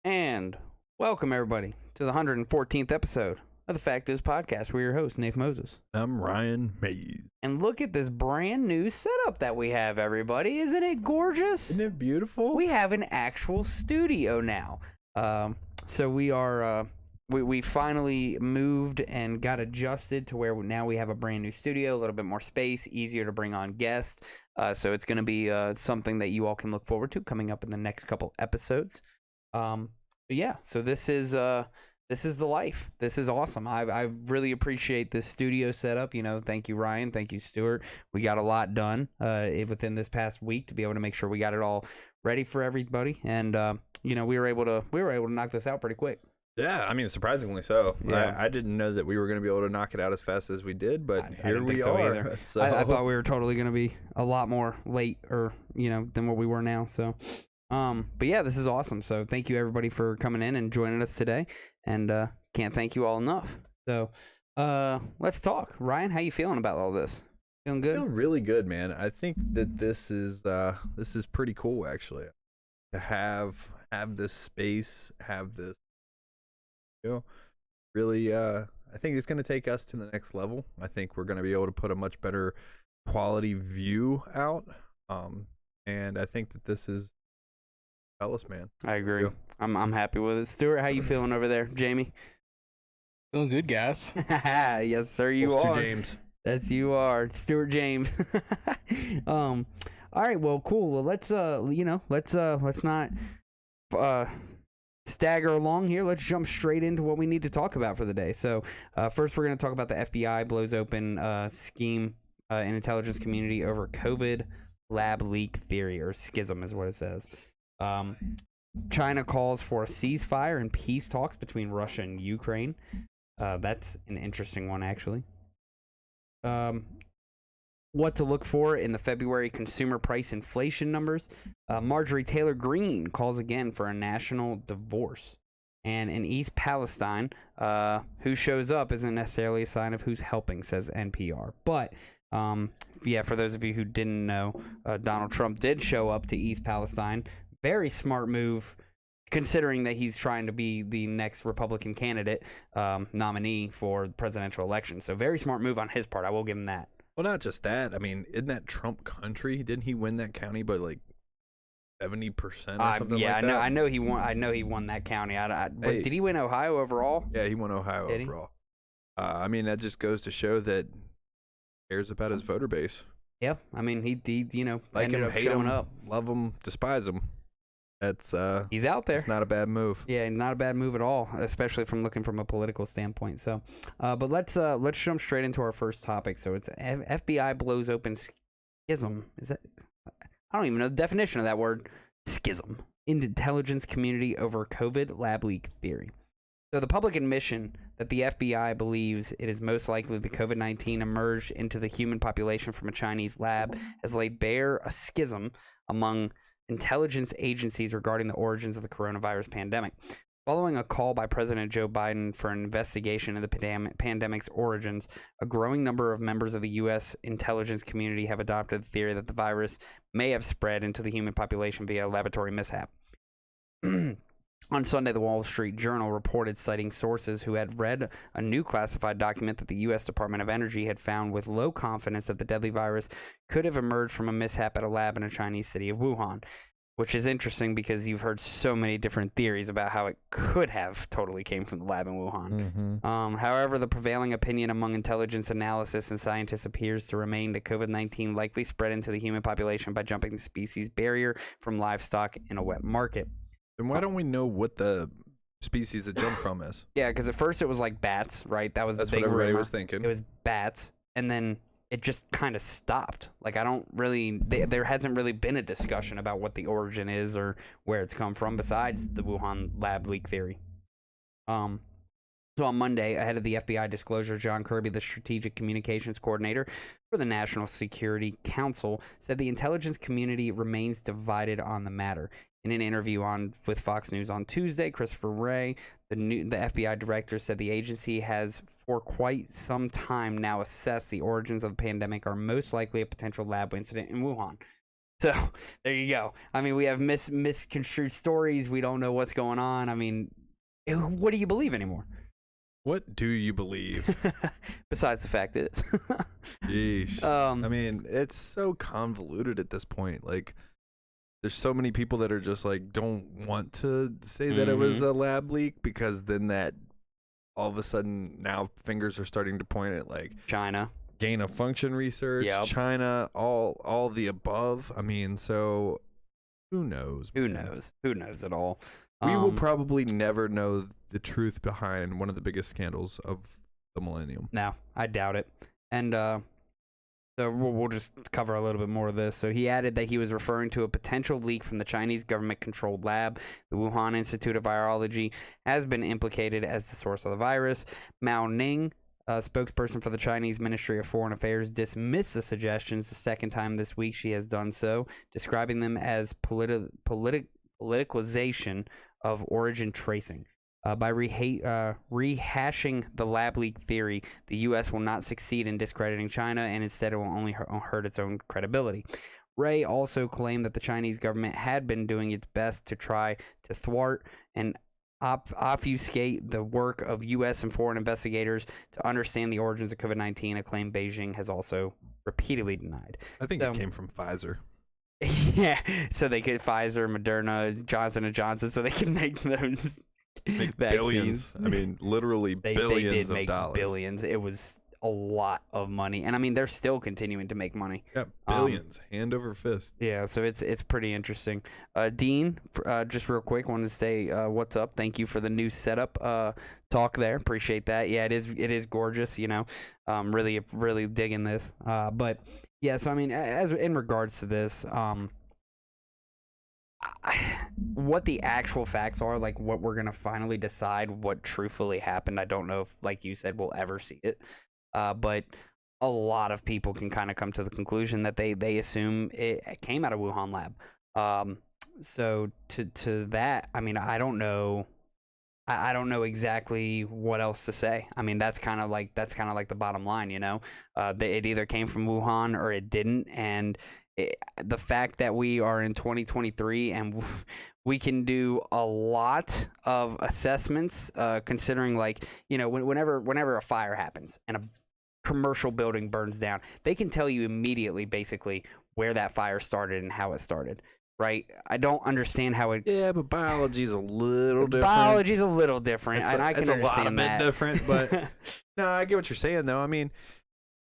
And welcome, everybody, to the 114th episode of the Fact Is Podcast. We're your host, Nate Moses. I'm Ryan Mays. And look at this brand new setup that we have, everybody. Isn't it gorgeous? Isn't it beautiful? We have an actual studio now. So we are, we finally moved and got adjusted to where now we have a brand new studio, a little bit more space, easier to bring on guests. So it's going to be something that you all can look forward to coming up in the next couple episodes. But yeah, so this is the life. This is awesome. I really appreciate this studio setup. You know, thank you, Ryan. Thank you, Stuart. We got a lot done within this past week to be able to make sure we got it all ready for everybody. And you know, we were able to knock this out pretty quick. Yeah, I mean, surprisingly so. Yeah. I didn't know that we were going to be able to knock it out as fast as we did, but here we are. So. I thought we were totally going to be a lot more late, or than what we were now. So. But yeah, this is awesome. So thank you everybody for coming in and joining us today. And can't thank you all enough. So let's talk. Ryan, how you feeling about all this? Feeling good? I feel really good, man. I think that this is pretty cool, actually, to have this space, have this, really. I think it's going to take us to the next level. I think we're going to be able to put a much better quality view out. And I think that this is. Fellas, man. I agree. Yeah. I'm happy with it. Stuart, how you feeling over there? Jamie? Feeling good, guys. Yes, sir, you are. Stuart James. Yes, you are. Stuart James. All right, well, cool. Well, let's not stagger along here. Let's jump straight into what we need to talk about for the day. So, first we're going to talk about the FBI blows open scheme in intelligence community over COVID lab leak theory, or schism is what it says. China calls for a ceasefire and peace talks between Russia and Ukraine. That's an interesting one, actually. What to look for in the February consumer price inflation numbers. Marjorie Taylor Greene calls again for a national divorce. And in East Palestine, who shows up isn't necessarily a sign of who's helping, says NPR. But yeah, for those of you who didn't know, Donald Trump did show up to East Palestine. Very smart move, considering that he's trying to be the next Republican candidate nominee for the presidential election. So very smart move on his part. I will give him that. Well, not just that. I mean, isn't that Trump country? Didn't he win that county by like 70% or something like that? Yeah, I know he won. I know he won that county. Hey, did he win Ohio overall? Yeah, he won Ohio overall. I mean, that just goes to show that he cares about his voter base. Yeah, I mean, he like ended him, up hate showing him, up. Love him, despise him. That's he's out there. It's not a bad move. Yeah, not a bad move at all, especially from a political standpoint. So, but let's jump straight into our first topic. So it's FBI blows open schism. Is that? I don't even know the definition of that word. Schism in the intelligence community over COVID lab leak theory. So the public admission that the FBI believes it is most likely the COVID-19 emerged into the human population from a Chinese lab has laid bare a schism among intelligence agencies regarding the origins of the coronavirus pandemic. Following a call by President Joe Biden for an investigation into the pandemic's origins, a growing number of members of the U.S. intelligence community have adopted the theory that the virus may have spread into the human population via a laboratory mishap. On Sunday, the Wall Street Journal reported, citing sources who had read a new classified document, that the U.S. Department of Energy had found with low confidence that the deadly virus could have emerged from a mishap at a lab in a Chinese city of Wuhan, which is interesting because you've heard so many different theories about how it could have totally came from the lab in Wuhan. Mm-hmm. However, the prevailing opinion among intelligence analysts and scientists appears to remain that COVID-19 likely spread into the human population by jumping the species barrier from livestock in a wet market. Then why don't we know what the species it jumped from is? Yeah, because at first it was like bats, right? That's what everybody was thinking. It was bats, and then it just kind of stopped. Like, I don't really, there hasn't really been a discussion about what the origin is or where it's come from besides the Wuhan lab leak theory. So on Monday, ahead of the FBI disclosure, John Kirby, the strategic communications coordinator for the National Security Council, said the intelligence community remains divided on the matter. In an interview with Fox News on Tuesday, Christopher Wray, the FBI director, said the agency has for quite some time now assessed the origins of the pandemic are most likely a potential lab incident in Wuhan. So there you go. I mean, we have misconstrued stories. We don't know what's going on. I mean, what do you believe anymore? What do you believe? Besides the fact it is. Yeesh. I mean, it's so convoluted at this point. Like, there's so many people that are just like, don't want to say that it was a lab leak, because then that all of a sudden now fingers are starting to point at like China. Gain of function research, Yep. China, all the above. I mean, so who knows? Who man? knows? Who knows at all? We will probably never know the truth behind one of the biggest scandals of the millennium. No, I doubt it. And so we'll just cover a little bit more of this. So he added that he was referring to a potential leak from the Chinese government-controlled lab. The Wuhan Institute of Virology has been implicated as the source of the virus. Mao Ning, a spokesperson for the Chinese Ministry of Foreign Affairs, dismissed the suggestions the second time this week she has done so, describing them as politicalization of origin tracing. By rehashing the lab leak theory, the U.S. will not succeed in discrediting China, and instead it will only hurt its own credibility. Ray also claimed that the Chinese government had been doing its best to try to thwart and obfuscate the work of U.S. and foreign investigators to understand the origins of COVID-19, a claim Beijing has also repeatedly denied. I think it came from Pfizer. Yeah, so they could Pfizer, Moderna, Johnson & Johnson, so they can make those Make vaccines. billions. I mean, literally billions they did of make dollars. billions. It was a lot of money, and I mean they're still continuing to make money. Yeah, billions, hand over fist. Yeah, so it's pretty interesting. Dean, just real quick, wanted to say what's up. Thank you for the new setup talk there. Appreciate that. Yeah, it is gorgeous. You know, really digging this. But yeah, so I mean, as in regards to this, what the actual facts are, like what we're gonna finally decide what truthfully happened, I don't know if, like you said, we'll ever see it. But a lot of people can kind of come to the conclusion that they assume it came out of Wuhan lab. So to that, I mean, I don't know. I don't know exactly what else to say. I mean, that's kind of like the bottom line, you know. It either came from Wuhan or it didn't, and the fact that we are in 2023 and we can do a lot of assessments, considering, like, you know, whenever a fire happens and a commercial building burns down, they can tell you immediately, basically, where that fire started and how it started. Right? I don't understand how it. Yeah, but biology's a little different. Biology's a little different, and I can it's understand a lot that. bit different, but no, I get what you're saying though. I mean,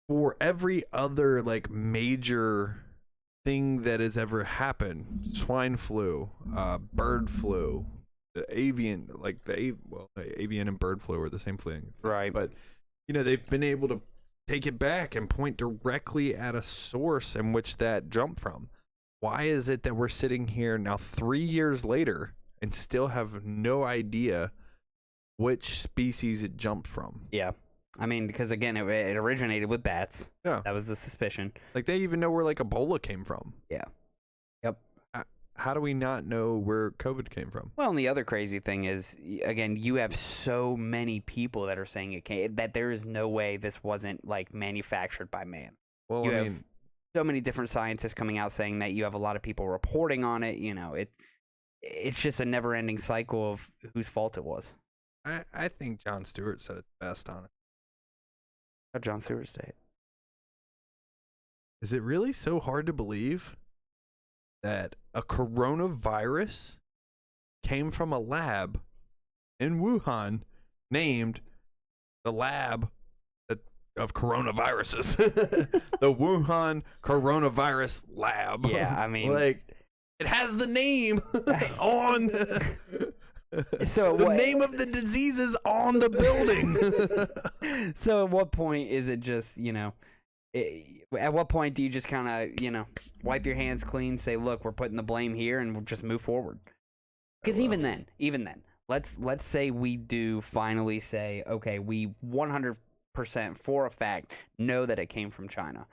for every other like major thing that has ever happened, swine flu, bird flu, the avian, like avian and bird flu are the same thing, Right? But you know, they've been able to take it back and point directly at a source in which that jumped from. Why is it that we're sitting here now 3 years later and still have no idea which species it jumped from? Yeah. I mean, because again, it originated with bats. Yeah. That was the suspicion. Like, they even know where like Ebola came from. Yeah. Yep. How do we not know where COVID came from? Well, and the other crazy thing is, again, you have so many people that are saying it came, that there is no way this wasn't like manufactured by man. Well, You I have mean, so many different scientists coming out saying that. You have a lot of people reporting on it. You know, it's just a never-ending cycle of whose fault it was. I think Jon Stewart said it best on it. How'd Jon Stewart say it? Is it really so hard to believe that a coronavirus came from a lab in Wuhan named the lab of coronaviruses? The Wuhan Coronavirus Lab. Yeah, I mean, like, it has the name on. So the name of the disease is on the building. So at what point is it just, you know, at what point do you just kind of, you know, wipe your hands clean, say, look, we're putting the blame here, and we'll just move forward? Because even then, let's say we do finally say, okay, we 100% for a fact know that it came from China.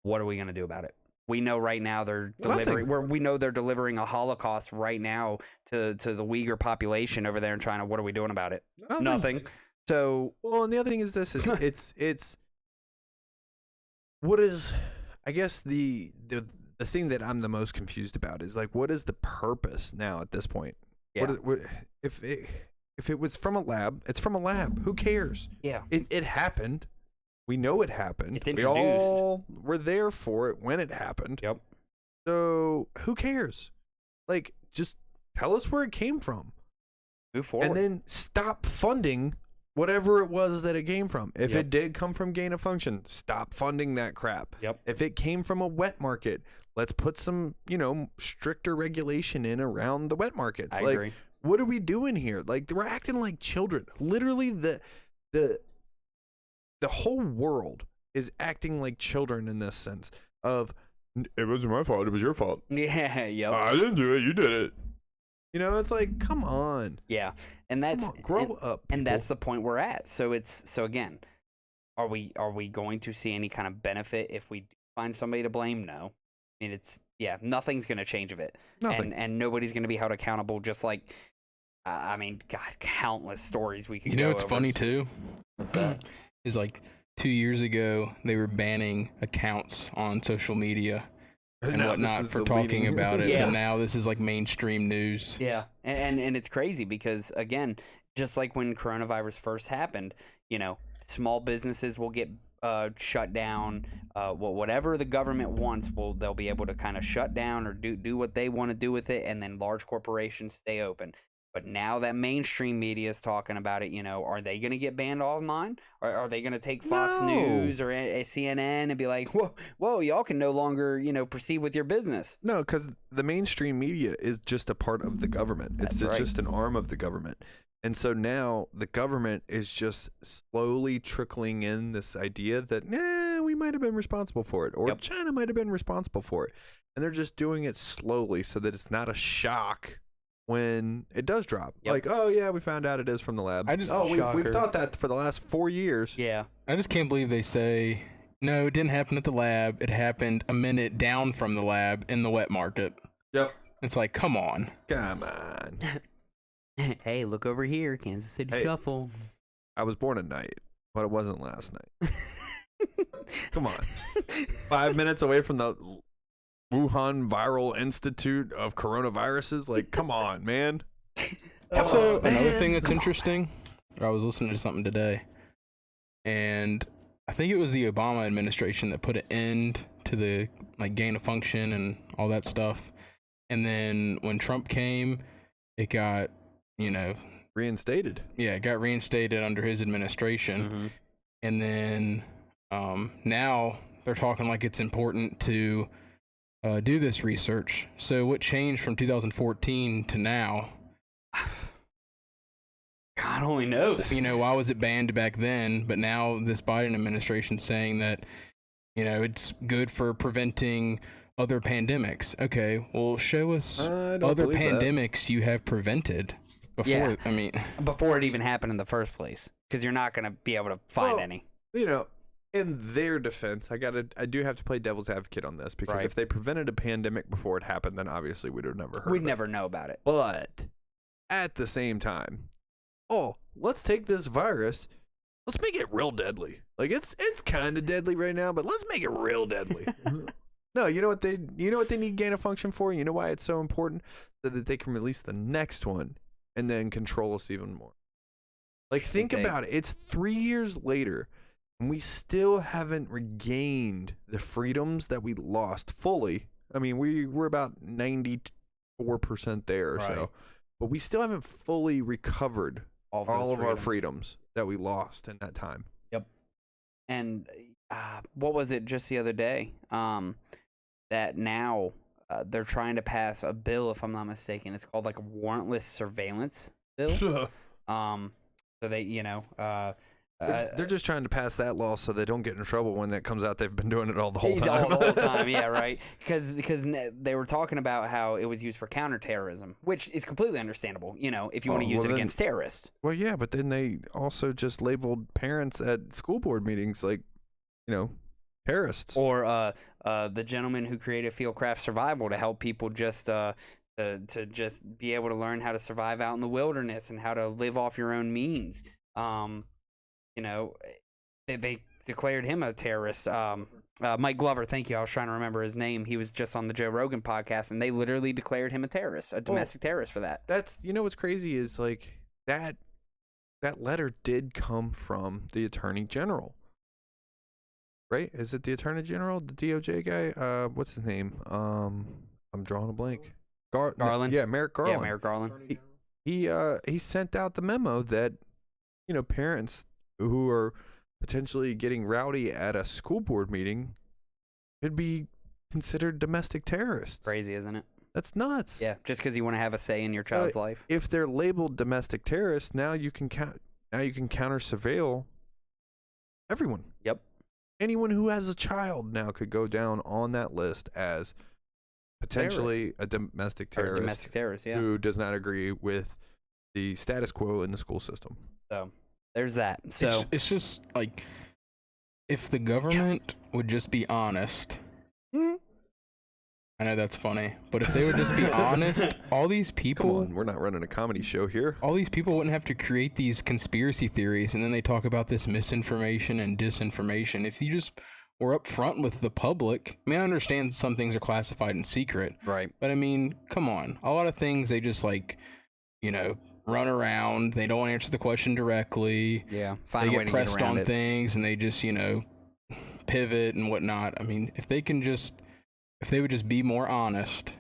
What are we going to do about it? We know right now they're delivering. We know they're delivering a Holocaust right now to the Uyghur population over there in China. What are we doing about it? Nothing. So, well, and the other thing is this: it's what is, I guess the the thing that I'm the most confused about is like, what is the purpose now at this point? Yeah. If it was from a lab, it's from a lab. Who cares? Yeah. It happened. We know it happened. It's We introduced. all were there for it when it happened. Yep. So who cares? Like, just tell us where it came from. Move forward. And then stop funding whatever it was that it came from. If Yep. it did come from gain of function, stop funding that crap. Yep. If it came from a wet market, let's put some, stricter regulation in around the wet markets. I like, agree. what are we doing here? Like, we're acting like children. Literally, the whole world is acting like children in this sense of, it wasn't my fault, it was your fault. Yeah. Yep. I didn't do it, you did it. It's like, come on. Yeah. And that's Come on, grow up. and people. that's the point we're at. So again, are we going to see any kind of benefit if we do find somebody to blame? No. I mean, nothing's going to change of it. Nothing. And nobody's going to be held accountable, just like God, countless stories we could You know go what's over. funny too? What's that? Is like 2 years ago they were banning accounts on social media and Now whatnot this is for the talking leading- about it. Yeah. But now this is like mainstream news. Yeah, and it's crazy because, again, just like when coronavirus first happened, small businesses will get shut down. Whatever the government wants, they'll be able to kind of shut down or do what they want to do with it, and then large corporations stay open. But now that mainstream media is talking about it, are they going to get banned online? Or are they going to take Fox No. News or CNN and be like, whoa, y'all can no longer, proceed with your business? No, because the mainstream media is just a part of the government. It's That's right. just an arm of the government. And so now the government is just slowly trickling in this idea that, we might have been responsible for it, or Yep. China might have been responsible for it. And they're just doing it slowly so that it's not a shock when it does drop. Yep. Like, oh, yeah, we found out it is from the lab. I just- we've Shocker. thought that for the last 4 years. Yeah. I just can't believe they say, no, it didn't happen at the lab. It happened a minute down from the lab in the wet market. Yep. It's like, come on. Come on. Hey, look over here, Kansas City Hey. Shuffle. I was born at night, but it wasn't last night. Come on. 5 minutes away from the Wuhan Viral Institute of Coronaviruses. Like, come on, man. Also, man, another thing that's come on. interesting, I was listening to something today, and I think it was the Obama administration that put an end to the gain of function and all that stuff. And then when Trump came, it got, Reinstated. it got reinstated under his administration. Mhm. And then now they're talking like it's important to do this research. So what changed from 2014 to now? God only knows. Why was it banned back then? But now this Biden administration saying that, it's good for preventing other pandemics. Okay, well, show us I don't other believe that. pandemics you have prevented before. Yeah. I mean, Before it even happened in the first place, because you're not going to be able to find Well, any. In their defense, I do have to play devil's advocate on this, because Right. if they prevented a pandemic before it happened, then obviously we'd have never heard We'd of it. never know about it. But at the same time, let's take this virus, let's make it real deadly. Like, it's kind of deadly right now, but let's make it real deadly. No, you know what they need gain of function for? You know why it's so important? So that they can release the next one and then control us even more. Like, think Okay. about it. It's 3 years later, and we still haven't regained the freedoms that we lost fully. I mean, we're about 94% there or Right. so, but we still haven't fully recovered All all those of our freedoms that we lost in that time. And what was it just the other day? That now they're trying to pass a bill, if I'm not mistaken. It's called like a warrantless surveillance bill. So they, They're just trying to pass that law so they don't get in trouble when that comes out. They've been doing it all the whole The time. whole time, yeah, right. Because they were talking about how it was used for counterterrorism, which is completely understandable. If you want to use well it then- against terrorists. Well, yeah, but then they also just labeled parents at school board meetings like, terrorists. Or the gentleman who created Fieldcraft Survival to help people just to just be able to learn how to survive out in the wilderness and how to live off your own means. They declared him a terrorist. Mike Glover, thank you. I was trying to remember his name. He was just on the Joe Rogan podcast, and they literally declared him a terrorist, a domestic terrorist for that. That's, you know, what's crazy is like that letter did come from the Attorney General. Right? Is it the Attorney General, the DOJ guy? What's his name? I'm drawing a blank. Garland. Yeah, Merrick Garland. Yeah, Merrick Garland. He sent out the memo that, you know, parents who are potentially getting rowdy at a school board meeting could be considered domestic terrorists. Crazy, isn't it? That's nuts. Yeah, just because you want to have a say in your child's life. If they're labeled domestic terrorists, now you can counter surveil everyone. Yep. Anyone who has a child now could go down on that list as potentially a domestic terrorist. Or domestic terrorist, yeah. Who does not agree with the status quo in the school system. So there's that. So it's just like, if the government would just be honest. I know that's funny, but if they would just be honest, all these people. Come on, we're not running a comedy show here. All these people wouldn't have to create these conspiracy theories, and then they talk about this misinformation and disinformation. If you just were upfront with the public, I mean, I understand some things are classified in secret, right? But I mean, come on, a lot of things they just run around. They don't answer the question directly. Yeah, they get pressed on things, and they just pivot and whatnot. I mean, if they would just be more honest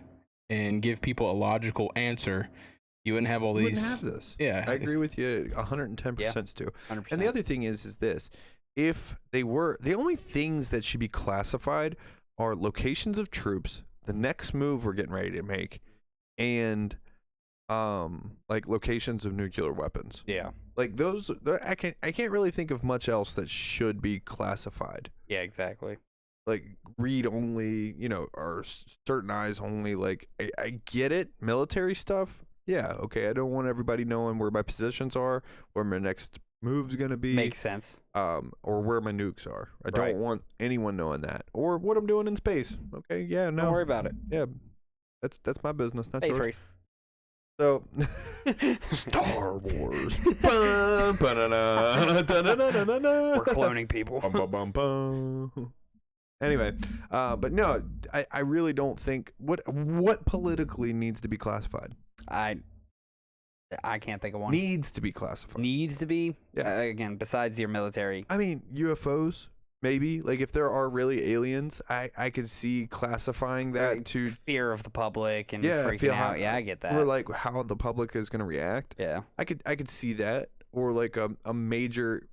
and give people a logical answer, you wouldn't have all these. You wouldn't have this. Yeah, I agree with you 110% too. 100%. And the other thing is this: if they were, the only things that should be classified are locations of troops, the next move we're getting ready to make, and like locations of nuclear weapons. Yeah. Like those, I can't really think of much else that should be classified. Yeah, exactly. Like read only, or certain eyes only. Like I get it, military stuff. Yeah, okay. I don't want everybody knowing where my positions are, where my next move's gonna be. Makes sense. Or where my nukes are. I Right. don't want anyone knowing that, or what I'm doing in space. Okay, yeah, no, Don't worry about it. yeah, that's my business, not Space yours. race. So, Star Wars. We're We're cloning people. Anyway, but no, I really don't think what politically needs to be classified. I can't think of one. Needs to be classified. Needs to be. Yeah. Again, besides your military. I mean, UFOs. Maybe, like, if there are really aliens, I could see classifying that to fear of the public and Yeah, freaking feel out. Yeah, I get that. or like how the public is going to react. Yeah. I could see that, or like a major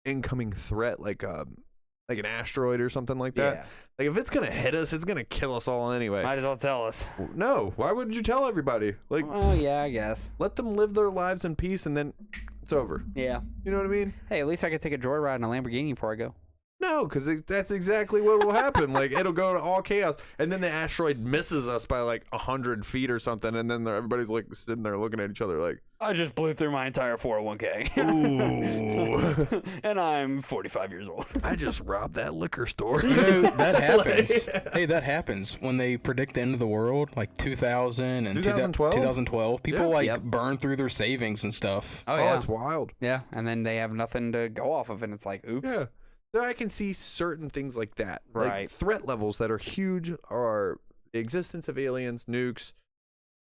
incoming threat, like an asteroid or something like that. Yeah. Like if it's gonna hit us, it's gonna kill us all anyway. Might as well tell us. No, why wouldn't you tell everybody? Like, Oh yeah, I guess. let them live their lives in peace, and then it's over. Yeah. You know what I mean? Hey, at least I could take a joyride in a Lamborghini before I go. No, because that's exactly what will happen. Like it'll go to all chaos, and then the asteroid misses us by like 100 feet or something, and then everybody's like sitting there looking at each other like, I just blew through my entire 401k. "Ooh, And I'm 45 years old. I just robbed that liquor store." That happens. Hey, that happens when they predict the end of the world, like 2000 and 2012? 2012. People Yeah. Yep. burn through their savings and stuff. Oh Oh, yeah. it's wild. Yeah, and then they have nothing to go off of, and it's like, oops. Yeah. So I can see certain things like that. Like Right. threat levels that are huge are the existence of aliens, nukes.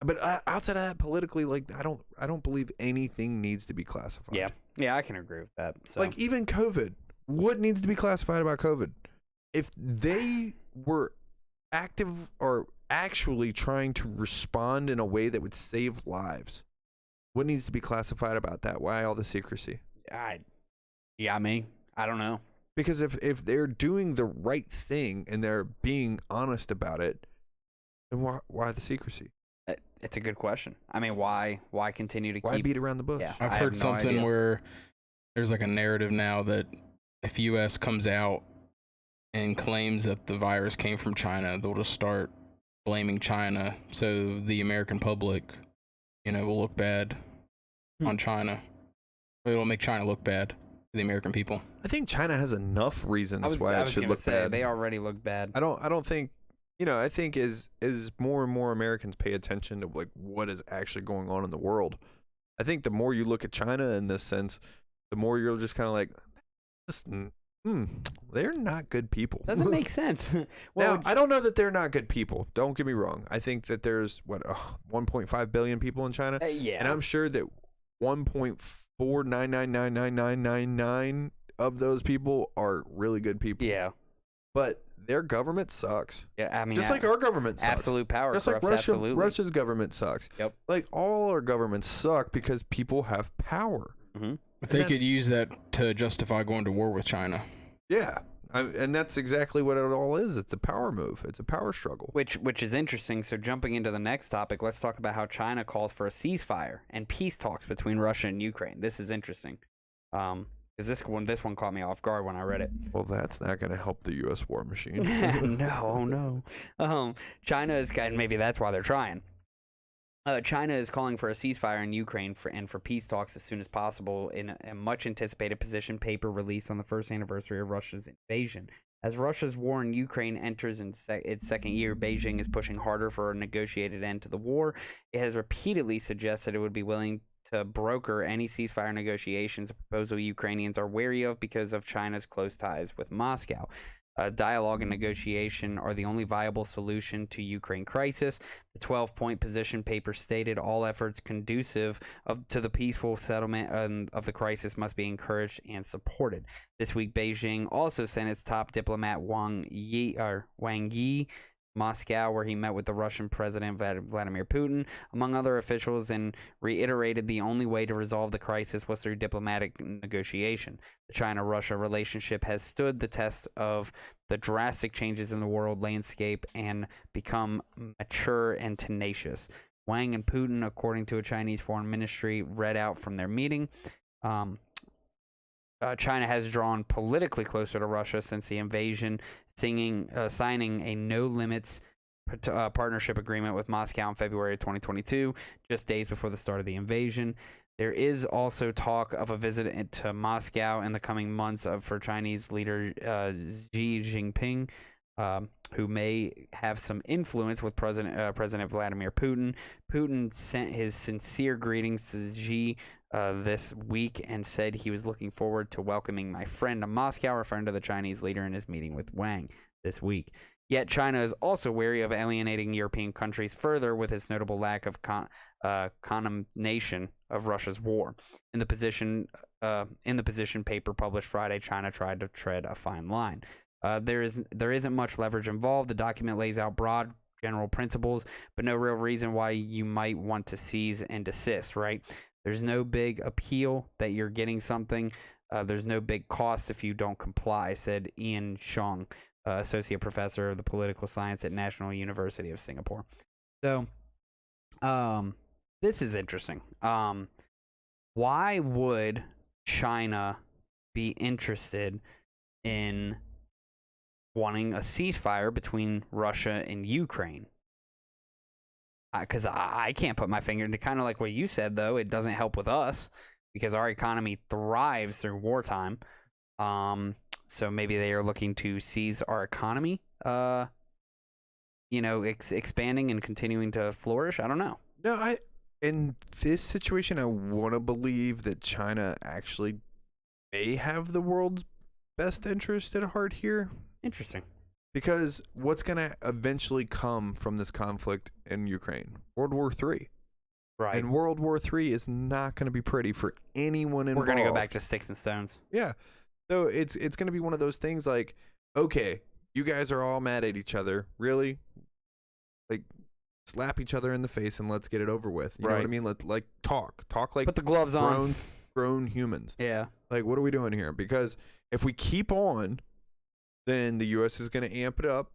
But outside of that, politically, like I don't believe anything needs to be classified. Yeah. Yeah, I can agree with that. So Like even COVID. What needs to be classified about COVID? If they were active or actually trying to respond in a way that would save lives, what needs to be classified about that? Why all the secrecy? I don't know. Because if they're doing the right thing and they're being honest about it, then why the secrecy? It's a good question. I mean, why continue to Why keep? beat around the bush? Yeah. I've I heard have no something idea. where there's like a narrative now that if U.S. comes out and claims that the virus came from China, they'll just start blaming China, so the American public, will look bad on China. It'll make China look bad to the American people. I think China has enough reasons I was why it should gonna look say bad. they already look bad. I don't think, I think as more and more Americans pay attention to like what is actually going on in the world, I think the more you look at China in this sense, the more you're just kind of like, just they're not good people. Doesn't make sense. Now, I don't know that they're not good people. Don't get me wrong. I think that there's 1.5 billion people in China, yeah, and I'm sure that 1.4999999 of those people are really good people. yeah, But their government sucks. yeah. I mean, Just like our government sucks. absolute power. Just like corrupts, absolutely. Russia's government sucks. Yep. Like all our governments suck because people have power. Mm-hmm. But they could use that to justify going to war with China. Yeah. And that's exactly what it all is. It's a power move. It's a power struggle. Which is interesting. So jumping into the next topic, let's talk about how China calls for a ceasefire and peace talks between Russia and Ukraine. This is interesting, because this one caught me off guard when I read it. Well, that's not going to help the U.S. war machine. No. China is, and maybe that's why they're trying. China is calling for a ceasefire in Ukraine for peace talks as soon as possible in a much anticipated position paper released on the first anniversary of Russia's invasion. As Russia's war in Ukraine enters its second year, Beijing is pushing harder for a negotiated end to the war. It has repeatedly suggested it would be willing to broker any ceasefire negotiations, a proposal Ukrainians are wary of because of China's close ties with Moscow. Dialogue and negotiation are the only viable solution to Ukraine crisis. The 12-point position paper stated all efforts conducive to the peaceful settlement of the crisis must be encouraged and supported. This week, Beijing also sent its top diplomat Wang Yi Moscow, where he met with the Russian President Vladimir Putin, among other officials, and reiterated the only way to resolve the crisis was through diplomatic negotiation. The China-Russia relationship has stood the test of the drastic changes in the world landscape and become mature and tenacious. Wang and Putin, according to a Chinese foreign ministry, read out from their meeting. China has drawn politically closer to Russia since the invasion, signing a no-limits partnership agreement with Moscow in February of 2022, just days before the start of the invasion. There is also talk of a visit to Moscow in the coming months for Chinese leader Xi Jinping, who may have some influence with President Vladimir Putin. Putin sent his sincere greetings to Xi this week and said he was looking forward to welcoming my friend to Moscow, referring to the Chinese leader in his meeting with Wang this week. Yet China is also wary of alienating European countries further with its notable lack of condemnation of Russia's war. In the position paper published Friday, China tried to tread a fine line. There isn't much leverage involved. The document lays out broad general principles, but no real reason why you might want to cease and desist, right? There's no big appeal that you're getting something. There's no big cost if you don't comply, said Ian Xiong, associate professor of the political science at National University of Singapore. So, this is interesting. Why would China be interested in wanting a ceasefire between Russia and Ukraine? Because I can't put my finger into, kind of like what you said, though. It doesn't help with us because our economy thrives through wartime. So maybe they are looking to seize our economy, expanding and continuing to flourish. I don't know. No, in this situation, I want to believe that China actually may have the world's best interest at heart here. Interesting. Because what's going to eventually come from this conflict in Ukraine? World War III. Right. And World War III is not going to be pretty for anyone involved. We're going to go back to sticks and stones. Yeah. So it's going to be one of those things like, okay, you guys are all mad at each other. Really? Like, slap each other in the face and let's get it over with. You know what I mean? Let's talk like put the gloves on. Grown humans. Yeah. Like, what are we doing here? Because if we keep on, then the U.S. is going to amp it up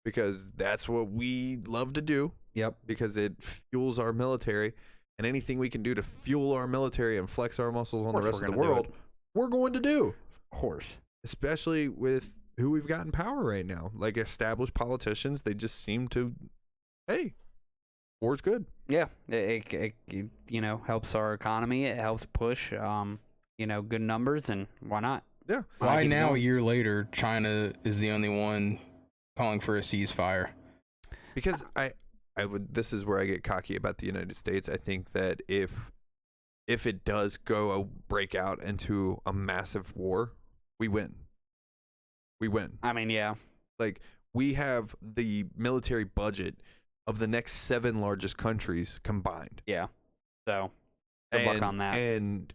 because that's what we love to do. Yep. Because it fuels our military, and anything we can do to fuel our military and flex our muscles on the rest of the world, we're going to do. Of course. Especially with who we've got in power right now. Like established politicians, they just seem to, hey, war's good. Yeah. It helps our economy. It helps push, good numbers, and why not? Yeah. Why now, a year later, China is the only one calling for a ceasefire? Because this is where I get cocky about the United States. I think that if it does break out into a massive war, we win. we win. I mean, yeah. Like, we have the military budget of the next 7 largest countries combined. Yeah. So, good luck on that. And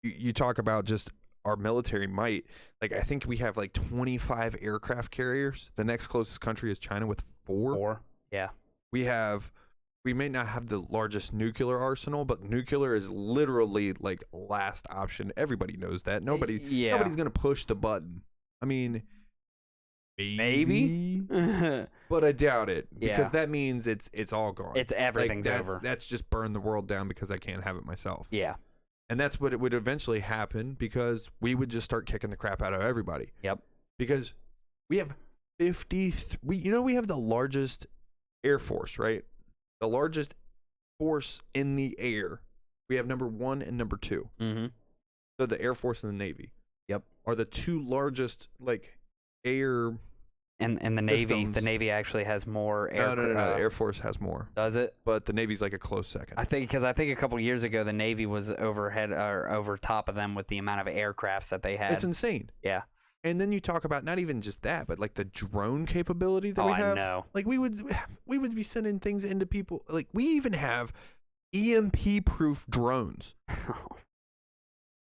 you talk about just our military might. Like, I think we have like 25 aircraft carriers. The next closest country is China with 4. 4. Yeah. We may not have the largest nuclear arsenal, but nuclear is literally like last option. Everybody knows that. Nobody's going to push the button. I mean, maybe. But I doubt it, because that means it's all gone. It's everything's over. That's just burn the world down because I can't have it myself. Yeah. And that's what it would eventually happen, because we would just start kicking the crap out of everybody. Yep. Because we have we have the largest Air Force, right? The largest force in the air. We have number 1 and number 2. Mm-hmm. So the Air Force and the Navy. Yep. Are the 2 largest like air. And the systems. Navy actually has more air. No. The Air Force has more. Does it? But the Navy's like a close second. I think a couple years ago the Navy was over top of them with the amount of aircrafts that they had. It's insane. Yeah. And then you talk about not even just that, but like the drone capability that we I have. know. Like we would be sending things into people. Like we even have EMP proof drones.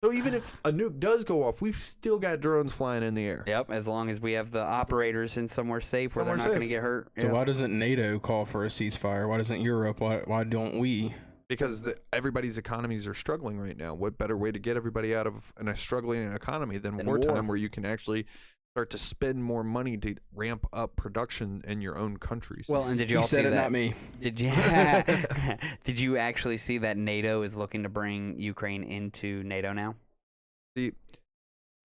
So even if a nuke does go off, we've still got drones flying in the air. Yep, as long as we have the operators in somewhere safe where they're not going to get hurt. So why doesn't NATO call for a ceasefire? Why doesn't Europe? Why don't we? Because everybody's economies are struggling right now. What better way to get everybody out of a struggling economy than wartime, where you can actually start to spend more money to ramp up production in your own countries? Well, and did you all see said it, that? not me. Did you? Did you actually see that NATO is looking to bring Ukraine into NATO now? See,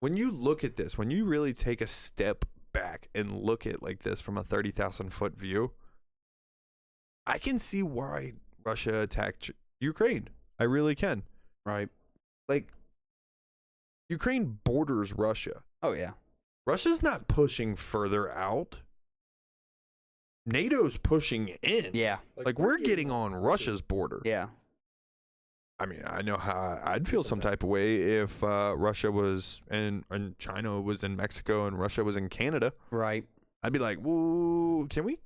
when you look at this, when you really take a step back and look at like this from a 30,000-foot view, I can see why Russia attacked Ukraine. I really can. Right. Like, Ukraine borders Russia. Oh, yeah. Russia's not pushing further out. NATO's pushing in. Yeah. Like we're getting on Russia's border. Yeah. I mean, I know how I'd feel some type of way if Russia was and China was in Mexico and Russia was in Canada. Right. I'd be like, "Whoa, can we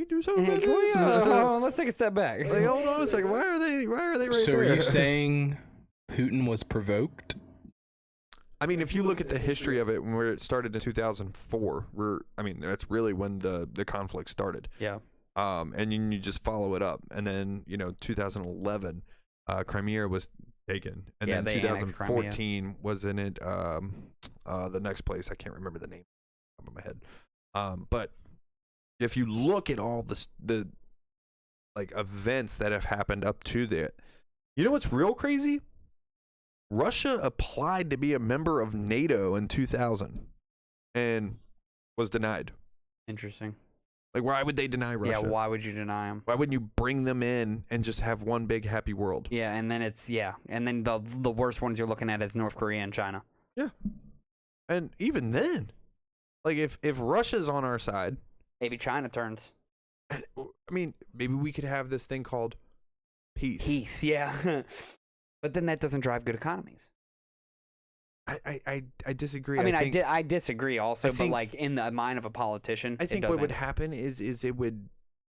do something about Hold this? on, let's take a step back. Like, hold on a second. Why are they right So there?" are you saying Putin was provoked? I mean, if you look at the history of it, where it started in 2004, that's really when the conflict started. Yeah. And you just follow it up, and then 2011, Crimea was taken, and then they annexed 2014 wasn't it the next place? I can't remember the name off the top of my head. But if you look at all the like events that have happened up to that, you know what's real crazy? Russia applied to be a member of NATO in 2000 and was denied. Interesting. Like, why would they deny Russia? Yeah, why would you deny them? Why wouldn't you bring them in and just have one big happy world? Yeah, and then and then the worst ones you're looking at is North Korea and China. Yeah. And even then, like if Russia's on our side, maybe China turns. I mean, maybe we could have this thing called peace. Peace, yeah. But then that doesn't drive good economies. I disagree. I disagree also, but think, like in the mind of a politician, I think what would happen is it would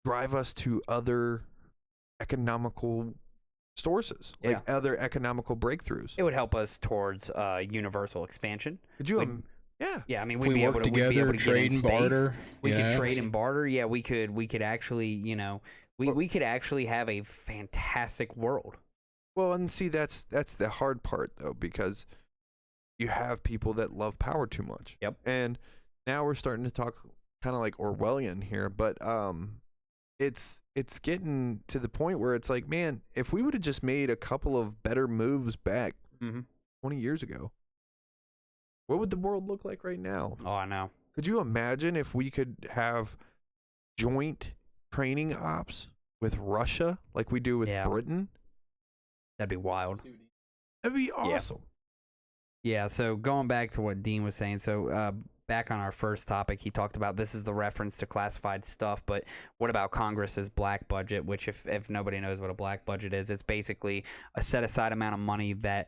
drive us to other economical sources, like other economical breakthroughs. It would help us towards universal expansion. Could you? Yeah. Yeah, I mean, we'd be able to trade and barter. We could trade and barter. Yeah, we could actually, we could actually have a fantastic world. Well, and see, that's the hard part though, because you have people that love power too much. Yep. And now we're starting to talk kind of like Orwellian here, but it's getting to the point where it's like, man, if we would have just made a couple of better moves back 20 years ago, what would the world look like right now? Oh, I know. Could you imagine if we could have joint training ops with Russia like we do with Britain? That'd be wild. That'd be awesome. Yeah, so going back to what Dean was saying, so back on our first topic, he talked about this is the reference to classified stuff, but what about Congress's black budget, which if nobody knows what a black budget is, it's basically a set-aside amount of money that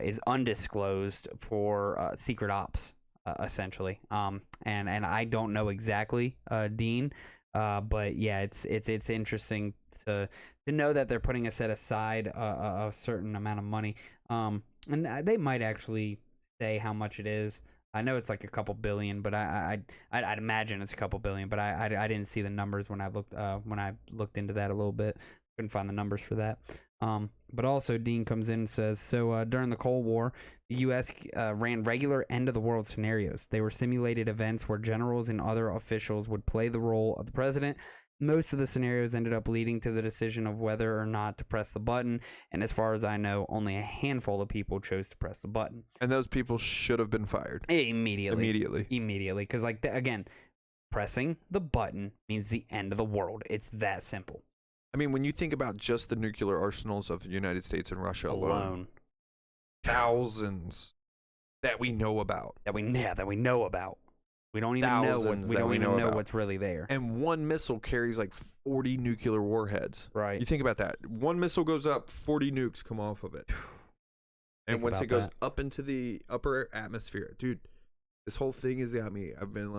is undisclosed for secret ops. essentially. And I don't know exactly, Dean, but yeah, it's interesting to know that they're putting a set aside a certain amount of money. And they might actually say how much it is. I know it's like a couple billion, but I'd imagine it's a couple billion, but I didn't see the numbers when I looked into that a little bit. Couldn't find the numbers for that. But also Dean comes in and says, so during the Cold War, the U.S. Ran regular end-of-the-world scenarios. They were simulated events where generals and other officials would play the role of the president. Most of the scenarios ended up leading to the decision of whether or not to press the button, and as far as I know, only a handful of people chose to press the button. And those people should have been fired. Immediately. Because, like, again, pressing the button means the end of the world. It's that simple. I mean, when you think about just the nuclear arsenals of the United States and Russia alone, thousands that we know about. That we know about. We don't even know what's really there. And one missile carries like 40 nuclear warheads. Right. You think about that. One missile goes up, 40 nukes come off of it. And once it goes up into the upper atmosphere, dude, this whole thing has got me. I've been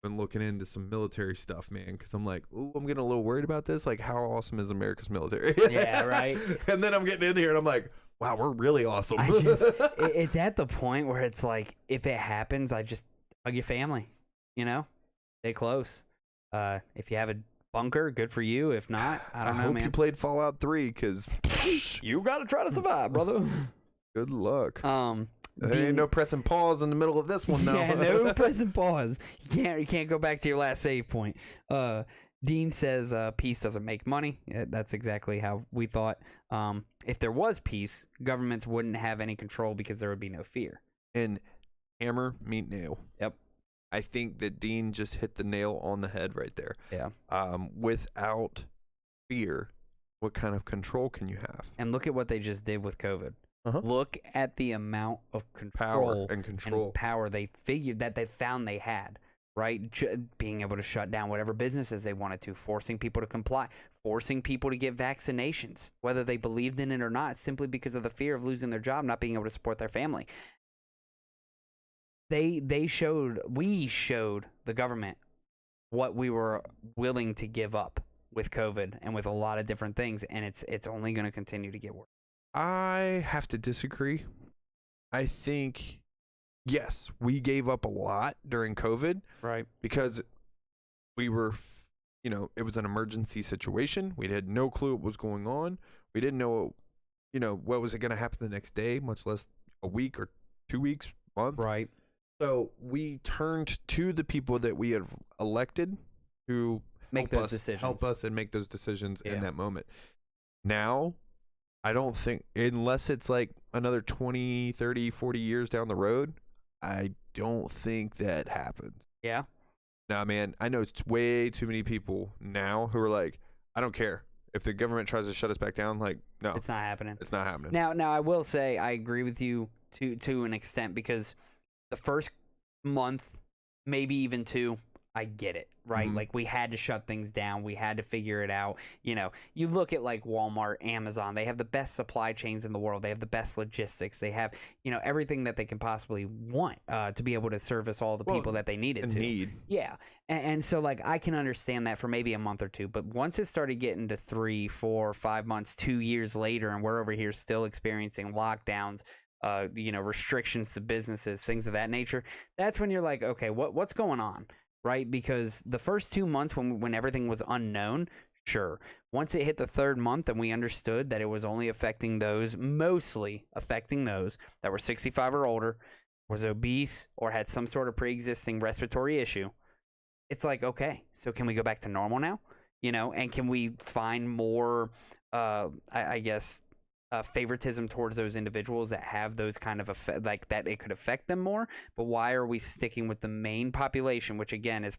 looking into some military stuff, man, because I'm like, ooh, I'm getting a little worried about this. Like, how awesome is America's military? Yeah, right. And then I'm getting in here and I'm like, wow, we're really awesome. It's at the point where it's like, if it happens, I just hug your family, stay close. If you have a bunker, good for you. If not, I don't know, hope man. You played Fallout 3 because you got to try to survive, brother. Good luck. There Dean, ain't no pressing pause in the middle of this one, though. Yeah, no pressing pause. You can't go back to your last save point. Dean says peace doesn't make money. Yeah, that's exactly how we thought. If there was peace, governments wouldn't have any control because there would be no fear. And hammer, meet nail. Yep. I think that Dean just hit the nail on the head right there. Yeah. Without fear, what kind of control can you have? And look at what they just did with COVID. Uh-huh. Look at the amount of Power and control. And power they figured that they found they had, right? Being able to shut down whatever businesses they wanted to, forcing people to comply, forcing people to get vaccinations, whether they believed in it or not, simply because of the fear of losing their job, not being able to support their family. We showed the government what we were willing to give up with COVID and with a lot of different things, and it's only going to continue to get worse. I have to disagree. I think, yes, we gave up a lot during COVID. Right. Because we were, it was an emergency situation. We had no clue what was going on. We didn't know, what was it going to happen the next day, much less a week or 2 weeks, month. Right. So we turned to the people that we had elected to make those decisions. Help us and make those decisions in that moment. Now, I don't think, unless it's like another 20, 30, 40 years down the road, I don't think that happens. Yeah. Nah, man, I know it's way too many people now who are like, I don't care. If the government tries to shut us back down, like, no. It's not happening. It's not happening. Now I will say I agree with you to an extent, because the first month, maybe even two, I get it, right? Mm-hmm. Like, we had to shut things down. We had to figure it out. You look at like Walmart, Amazon, they have the best supply chains in the world. They have the best logistics. They have, everything that they can possibly want to be able to service all the people that they needed to. Yeah. And so, like, I can understand that for maybe a month or two. But once it started getting to 3, 4, 5 months, 2 years later, and we're over here still experiencing lockdowns, restrictions to businesses, things of that nature, that's when you're like, okay, what's going on? Right? Because the first 2 months when everything was unknown, sure. Once it hit the third month and we understood that it was only mostly affecting those that were 65 or older, was obese, or had some sort of pre-existing respiratory issue, it's like, okay, so can we go back to normal now? And can we find more, favoritism towards those individuals that have those kind of effect, like that it could affect them more? But why are we sticking with the main population, which again is,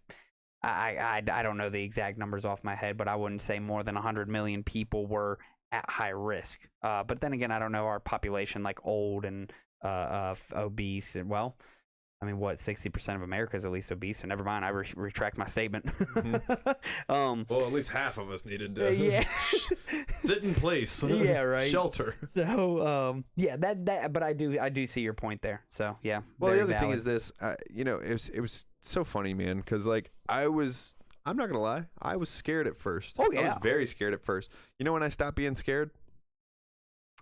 I don't know the exact numbers off my head, but I wouldn't say more than 100 million people were at high risk. But then again, I don't know our population, like old and obese, and well, I mean, what, 60% of America is at least obese, so never mind, I retract my statement. Well, at least half of us needed to Yeah. sit in place. Yeah, right. Shelter. So, yeah, that, but I do see your point there. So, yeah. Well, the very other thing valid. is this, you know, it was so funny, man, because like I'm not gonna lie, I was scared at first. Oh, I yeah. was very scared at first. You know when I stopped being scared?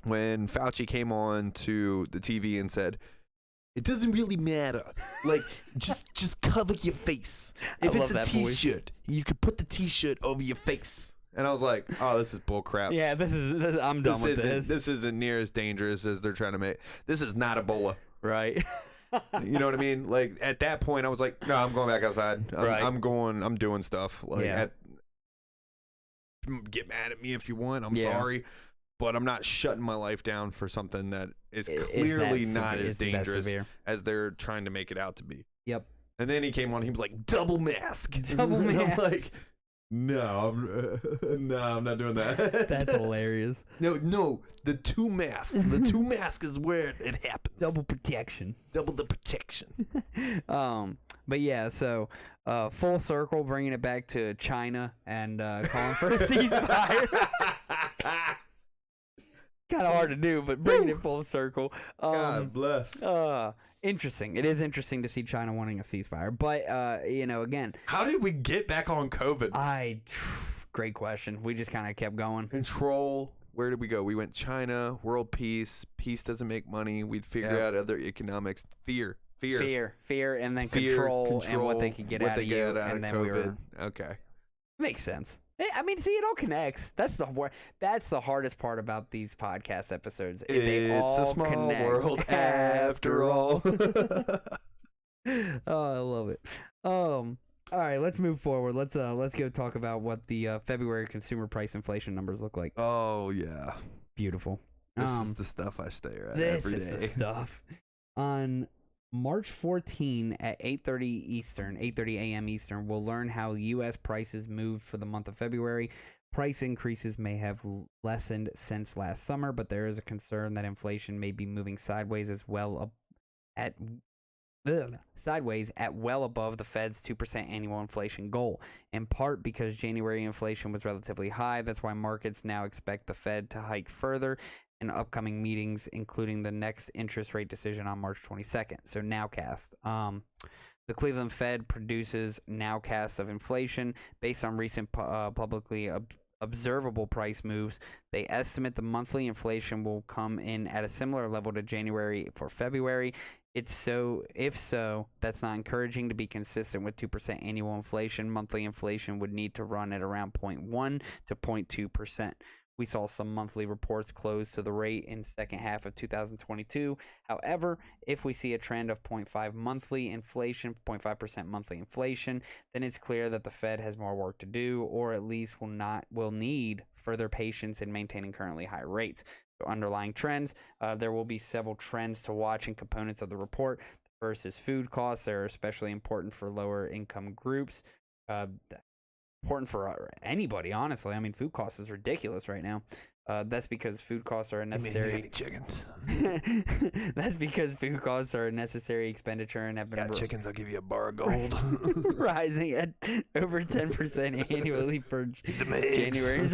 When Fauci came on to the TV and said, "It doesn't really matter. Like, just cover your face. If I it's love a that voice. T-shirt, you could put the T-shirt over your face." And I was like, "Oh, this is bull crap. Yeah, I'm done with this. This isn't near as dangerous as they're trying to make. This is not Ebola." Right. You know what I mean? Like at that point, I was like, "No, I'm going back outside. Right. I'm doing stuff. Like, Yeah. get mad at me if you want. I'm Yeah. sorry, but I'm not shutting my life down for something that is Is that clearly not severe- as is that dangerous severe? as they're trying to make it out to be." Yep. And then he came on. He was like, "Double mask." Double And mask. I'm like, "No, I'm not doing that." That's hilarious. No, the two masks. The two mask is where it happens. Double protection. Double the protection. But yeah, so full circle, bringing it back to China and calling for a ceasefire. Kind of hard to do, but bringing it full circle. God bless. Interesting. It is interesting to see China wanting a ceasefire, but you know, again, How did we get back on COVID? great question. We just kind of kept going. Control. Where did we go? We went China, world peace. Peace doesn't make money. We'd figure Yep. out other economics. Fear, and then Fear, control, and what they could get what out they of get you, out of and then we were. Okay. Makes sense. I mean, see, it all connects. That's the hardest part about these podcast episodes. They It's all a small connect. world after all. Oh, I love it. All right, let's move forward. Let's go talk about what the February consumer price inflation numbers look like. Oh yeah. Beautiful. This is the stuff I stare at This every is day. the stuff. On March 14 at 8:30 a.m. Eastern, we'll learn how U.S. prices moved for the month of February. Price increases may have lessened since last summer, but there is a concern that inflation may be moving sideways at well above the Fed's 2% annual inflation goal, in part because January inflation was relatively high. That's why markets now expect the Fed to hike further in upcoming meetings, including the next interest rate decision on March 22nd. So nowcast. The Cleveland Fed produces nowcasts of inflation based on recent publicly observable price moves. They estimate the monthly inflation will come in at a similar level to January for February. If so, that's not encouraging. To be consistent with 2% annual inflation, monthly inflation would need to run at around 0.1 to 0.2%. We saw some monthly reports close to the rate in second half of 2022. However, if we see a trend of 0.5% monthly inflation, then it's clear that the Fed has more work to do, or at least will need further patience in maintaining currently high rates. So underlying trends, there will be several trends to watch in components of the report. First is food costs. They're especially important for lower income groups. Important for anybody, honestly. I mean, food costs is ridiculous right now. That's because food costs are a necessary. chickens? That's because food costs are a necessary expenditure and have been chickens, I'll give you a bar of gold. rising at over 10% annually for January.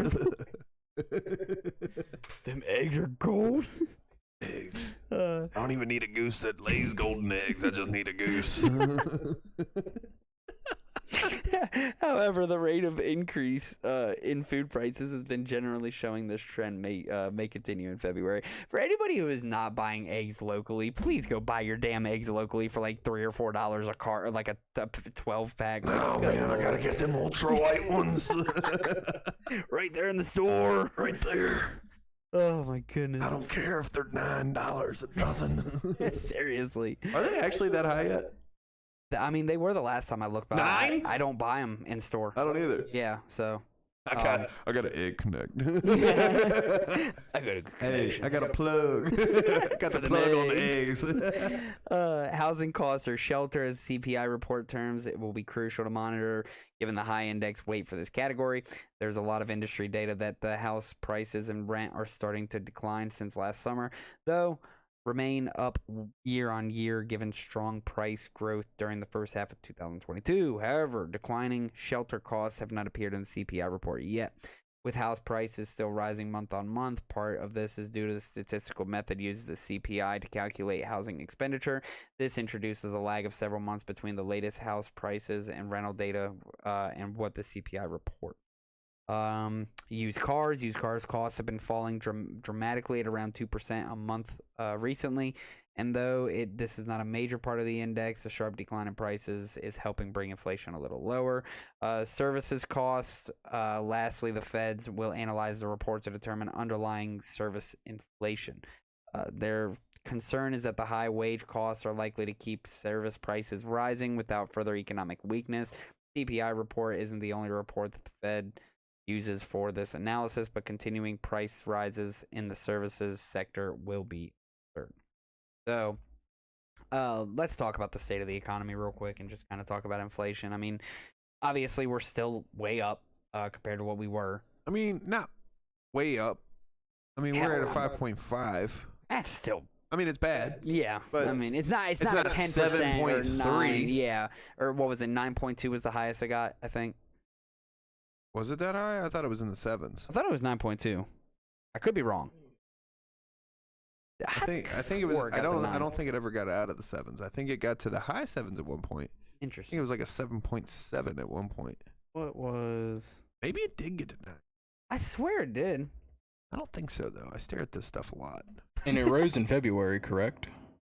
Them eggs are gold. Eggs. Uh, I don't even need a goose that lays golden eggs. I just need a goose. However, the rate of increase in food prices has been generally showing this trend may continue in February. For anybody who is not buying eggs locally, please go buy your damn eggs locally for like $3 or $4 a carton, or like a 12 pack. Like, Oh man, I gotta get them ultra white ones. right there in the store. Right there. Oh my goodness! I don't care if they're $9 a dozen. Seriously. Are they actually that high yet? I mean, they were the last time I looked. But $9? I don't buy them in store. I don't either. Yeah, so. I got an egg connect. I got a connection. I got a plug. Got For the them plug on the eggs. eggs. Housing costs or shelter, as CPI report terms, it will be crucial to monitor given the high index weight for this category. There's a lot of industry data that the house prices and rent are starting to decline since last summer, though remain up year on year given strong price growth during the first half of 2022. However, declining shelter costs have not appeared in the CPI report yet. With house prices still rising month on month, part of this is due to the statistical method uses the CPI to calculate housing expenditure. This introduces a lag of several months between the latest house prices and rental data and what the CPI report. Used cars costs have been falling dramatically at around 2% a month recently, and though this is not a major part of the index, the sharp decline in prices is helping bring inflation a little lower. Services costs, lastly, the feds will analyze the report to determine underlying service inflation. Their concern is that the high wage costs are likely to keep service prices rising without further economic weakness. CPI report isn't the only report that the Fed uses for this analysis, but continuing price rises in the services sector will be observed. So, let's talk about the state of the economy real quick and just kind of talk about inflation. I mean, obviously, we're still way up compared to what we were. I mean, not way up. I mean, we're at a 5.5. That's still. I mean, it's bad. Yeah, but I mean, it's not a 10% or 9. Yeah, or what was it? 9.2 was the highest I got, I think. Was it that high? I thought it was in the 7s. I thought it was 9.2. I could be wrong. I think it was. I don't think it ever got out of the 7s. I think it got to the high 7s at one point. I think Interesting. it was like a 7.7 at one point. What was? Maybe it did get to 9. I swear it did. I don't think so though. I stare at this stuff a lot. And it rose in February, correct?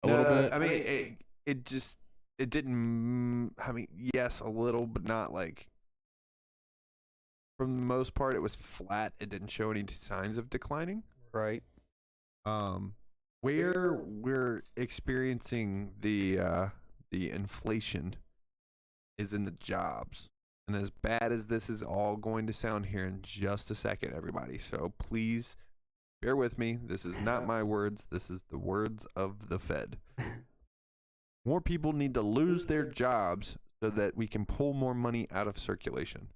A little bit. I mean, it didn't. I mean, yes, a little, but not like. For the most part, it was flat. It didn't show any signs of declining. Right. Where we're experiencing the inflation is in the jobs. And as bad as this is all going to sound here in just a second, everybody, so please bear with me. This is not my words. This is the words of the Fed. More people need to lose their jobs so that we can pull more money out of circulation.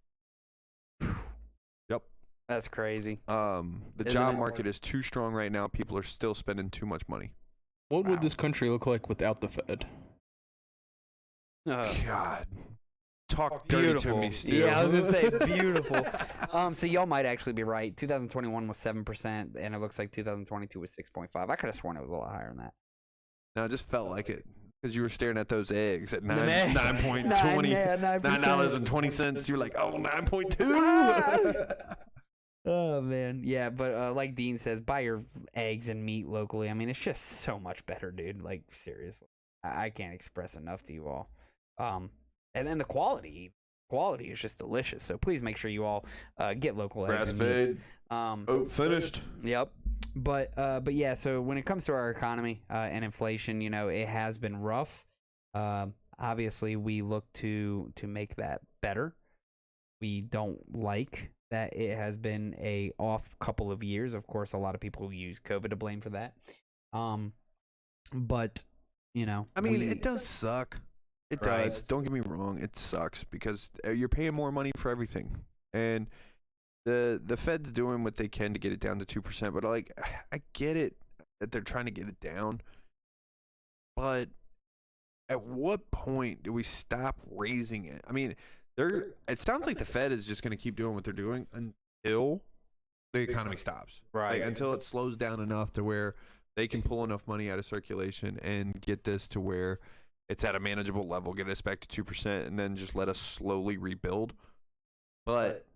Yep. That's crazy. The Isn't job it? market is too strong right now. People are still spending too much money. What Wow. would this country look like without the Fed? God. Talk dirty Beautiful. to me, Stu. Yeah, I was gonna say beautiful. So y'all might actually be right. 2021 was 7%, and it looks like 2022 was 6.5. I could have sworn it was a lot higher than that. No, it just felt like it because you were staring at those eggs at eggs. 9.20, $9.20. You're like, oh, 9.2. Oh man, yeah, but like Dean says, buy your eggs and meat locally. I mean, it's just so much better, dude. Like seriously, I can't express enough to you all. And then the quality is just delicious. So please make sure you all get local eggs and meats. Oh, finished. Yep. But yeah, so when it comes to our economy and inflation, you know, it has been rough. Obviously, we look to make that better. We don't like that it has been a off couple of years. Of course, a lot of people use COVID to blame for that. But you know, I mean, it does suck. It Right. does. Don't get me wrong. It sucks because you're paying more money for everything, and the Fed's doing what they can to get it down to 2%. But like, I get it that they're trying to get it down, but at what point do we stop raising it? I mean, it sounds like the Fed is just going to keep doing what they're doing until the economy stops. Right. Like, until it slows down enough to where they can pull enough money out of circulation and get this to where it's at a manageable level, get us back to 2%, and then just let us slowly rebuild. But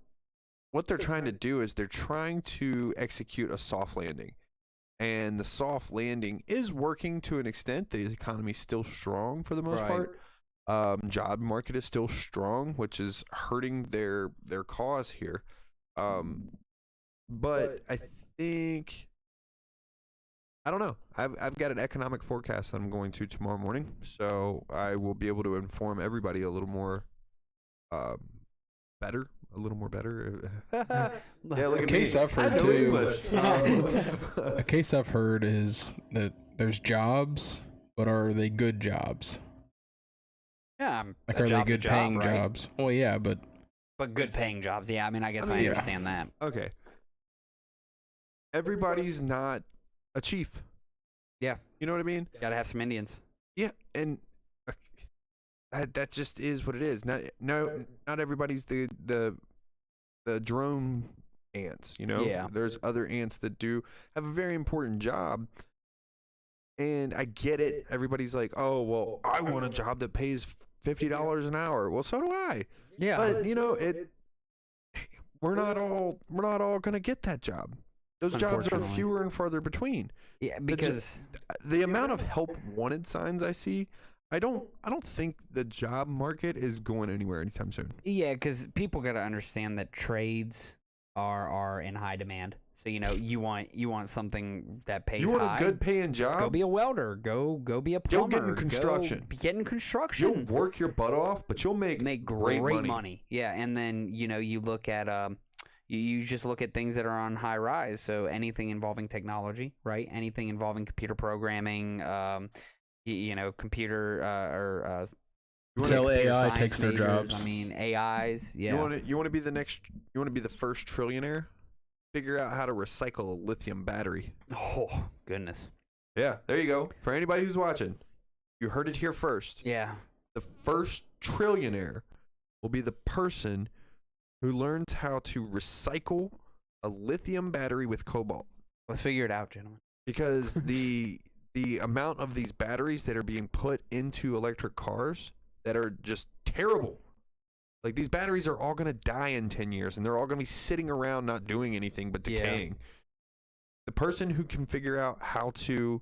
what they're trying to do is they're trying to execute a soft landing. And the soft landing is working to an extent. The economy's still strong for the most Right. part. Job market is still strong, which is hurting their cause here. But I think, I don't know. I've got an economic forecast that I'm going to tomorrow morning, so I will be able to inform everybody a little more better. A little more better. Yeah, look A at case me. I've heard I know too. English. A case I've heard is that there's jobs, but are they good jobs? Yeah, Like, a are they job's a good job, paying right? jobs? Well, yeah, but But good paying jobs. Yeah, I mean, I guess I mean, yeah. understand that. Okay. Everybody's not a chief. Yeah. You know what I mean? Gotta have some Indians. Yeah, and that just is what it is. Not everybody's the drone ants. You know, Yeah. there's other ants that do have a very important job. And I get it. Everybody's like, oh well, I want a job that pays $50 an hour. Well, so do I. Yeah. But you know, we're not all gonna get that job. Those jobs are Unfortunately. fewer and farther between. Yeah, because The amount of help wanted signs I see, I don't think the job market is going anywhere anytime soon. because people gotta understand that trades are in high demand. So you want something that pays You want high. a good paying job? Go be a welder. Go be a plumber. Go get in construction. Get in construction. You'll work your butt off, but you'll make great money. money. Yeah, and then you look at you just look at things that are on high rise. So anything involving technology, right? Anything involving computer programming, computer or Until computer AI science takes their majors. jobs. I mean, AIs. Yeah. You want to be the next? You want to be the first trillionaire? Figure out how to recycle a lithium battery. Oh goodness. Yeah, there you go. For anybody who's watching, you heard it here first. Yeah. The first trillionaire will be the person who learns how to recycle a lithium battery with cobalt. Let's figure it out, gentlemen. Because the amount of these batteries that are being put into electric cars that are just terrible. Like, these batteries are all going to die in 10 years, and they're all going to be sitting around not doing anything but decaying. The person who can figure out how to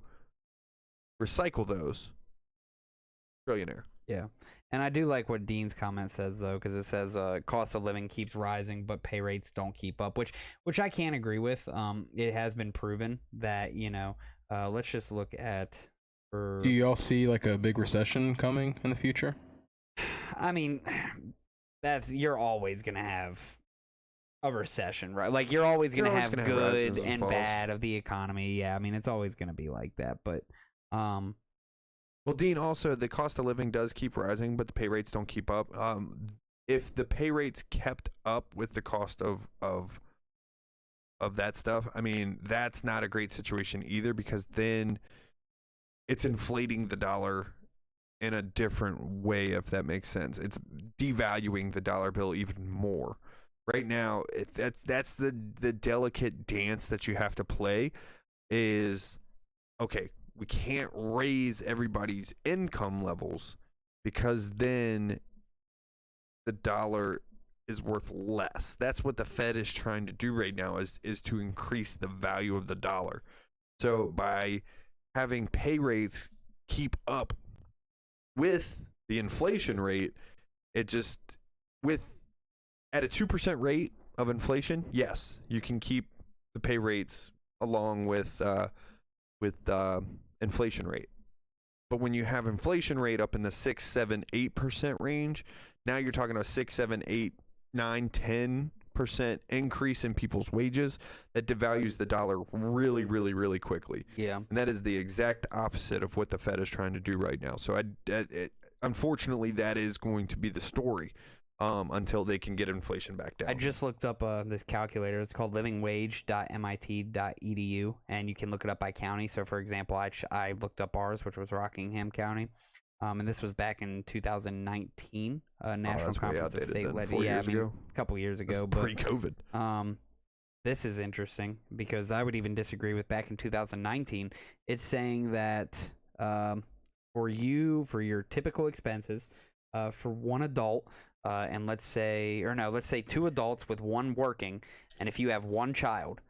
recycle those, trillionaire. Yeah. And I do like what Dean's comment says, though, because it says cost of living keeps rising, but pay rates don't keep up, which I can't agree with. It has been proven that, let's just look at... Do y'all see like a big recession coming in the future? I mean, you're always going to have a recession, right? Like, you're always going to have gonna have rises good and and falls. bad of the economy. Yeah, I mean, it's always going to be like that, but... Well, Dean, also, the cost of living does keep rising, but the pay rates don't keep up. If the pay rates kept up with the cost of that stuff, I mean, that's not a great situation either, because then it's inflating the dollar in a different way, if that makes sense. It's devaluing the dollar bill even more. Right now, that's the delicate dance that you have to play is, okay, we can't raise everybody's income levels because then the dollar is worth less. That's what the Fed is trying to do right now is to increase the value of the dollar. So by having pay rates keep up with the inflation rate, it just at a 2% rate of inflation, yes, you can keep the pay rates along with inflation rate. But when you have inflation rate up in the 6, 7, 8% range, now you're talking about 6, 7, 8, 9, 10% increase in people's wages that devalues the dollar really, really, really quickly. Yeah. And that is the exact opposite of what the Fed is trying to do right now. So unfortunately, that is going to be the story until they can get inflation back down. I just looked up this calculator. It's called livingwage.mit.edu, and you can look it up by county. So, for example, I looked up ours, which was Rockingham County, and this was back in 2019, National that's way Conference of outdated State then, Leg- 4 years ago. a couple years ago. That's But pre-COVID. this is interesting because I would even disagree with back in 2019. It's saying that for your typical expenses, for one adult, and let's say 2 adults with one working, and if you have one child,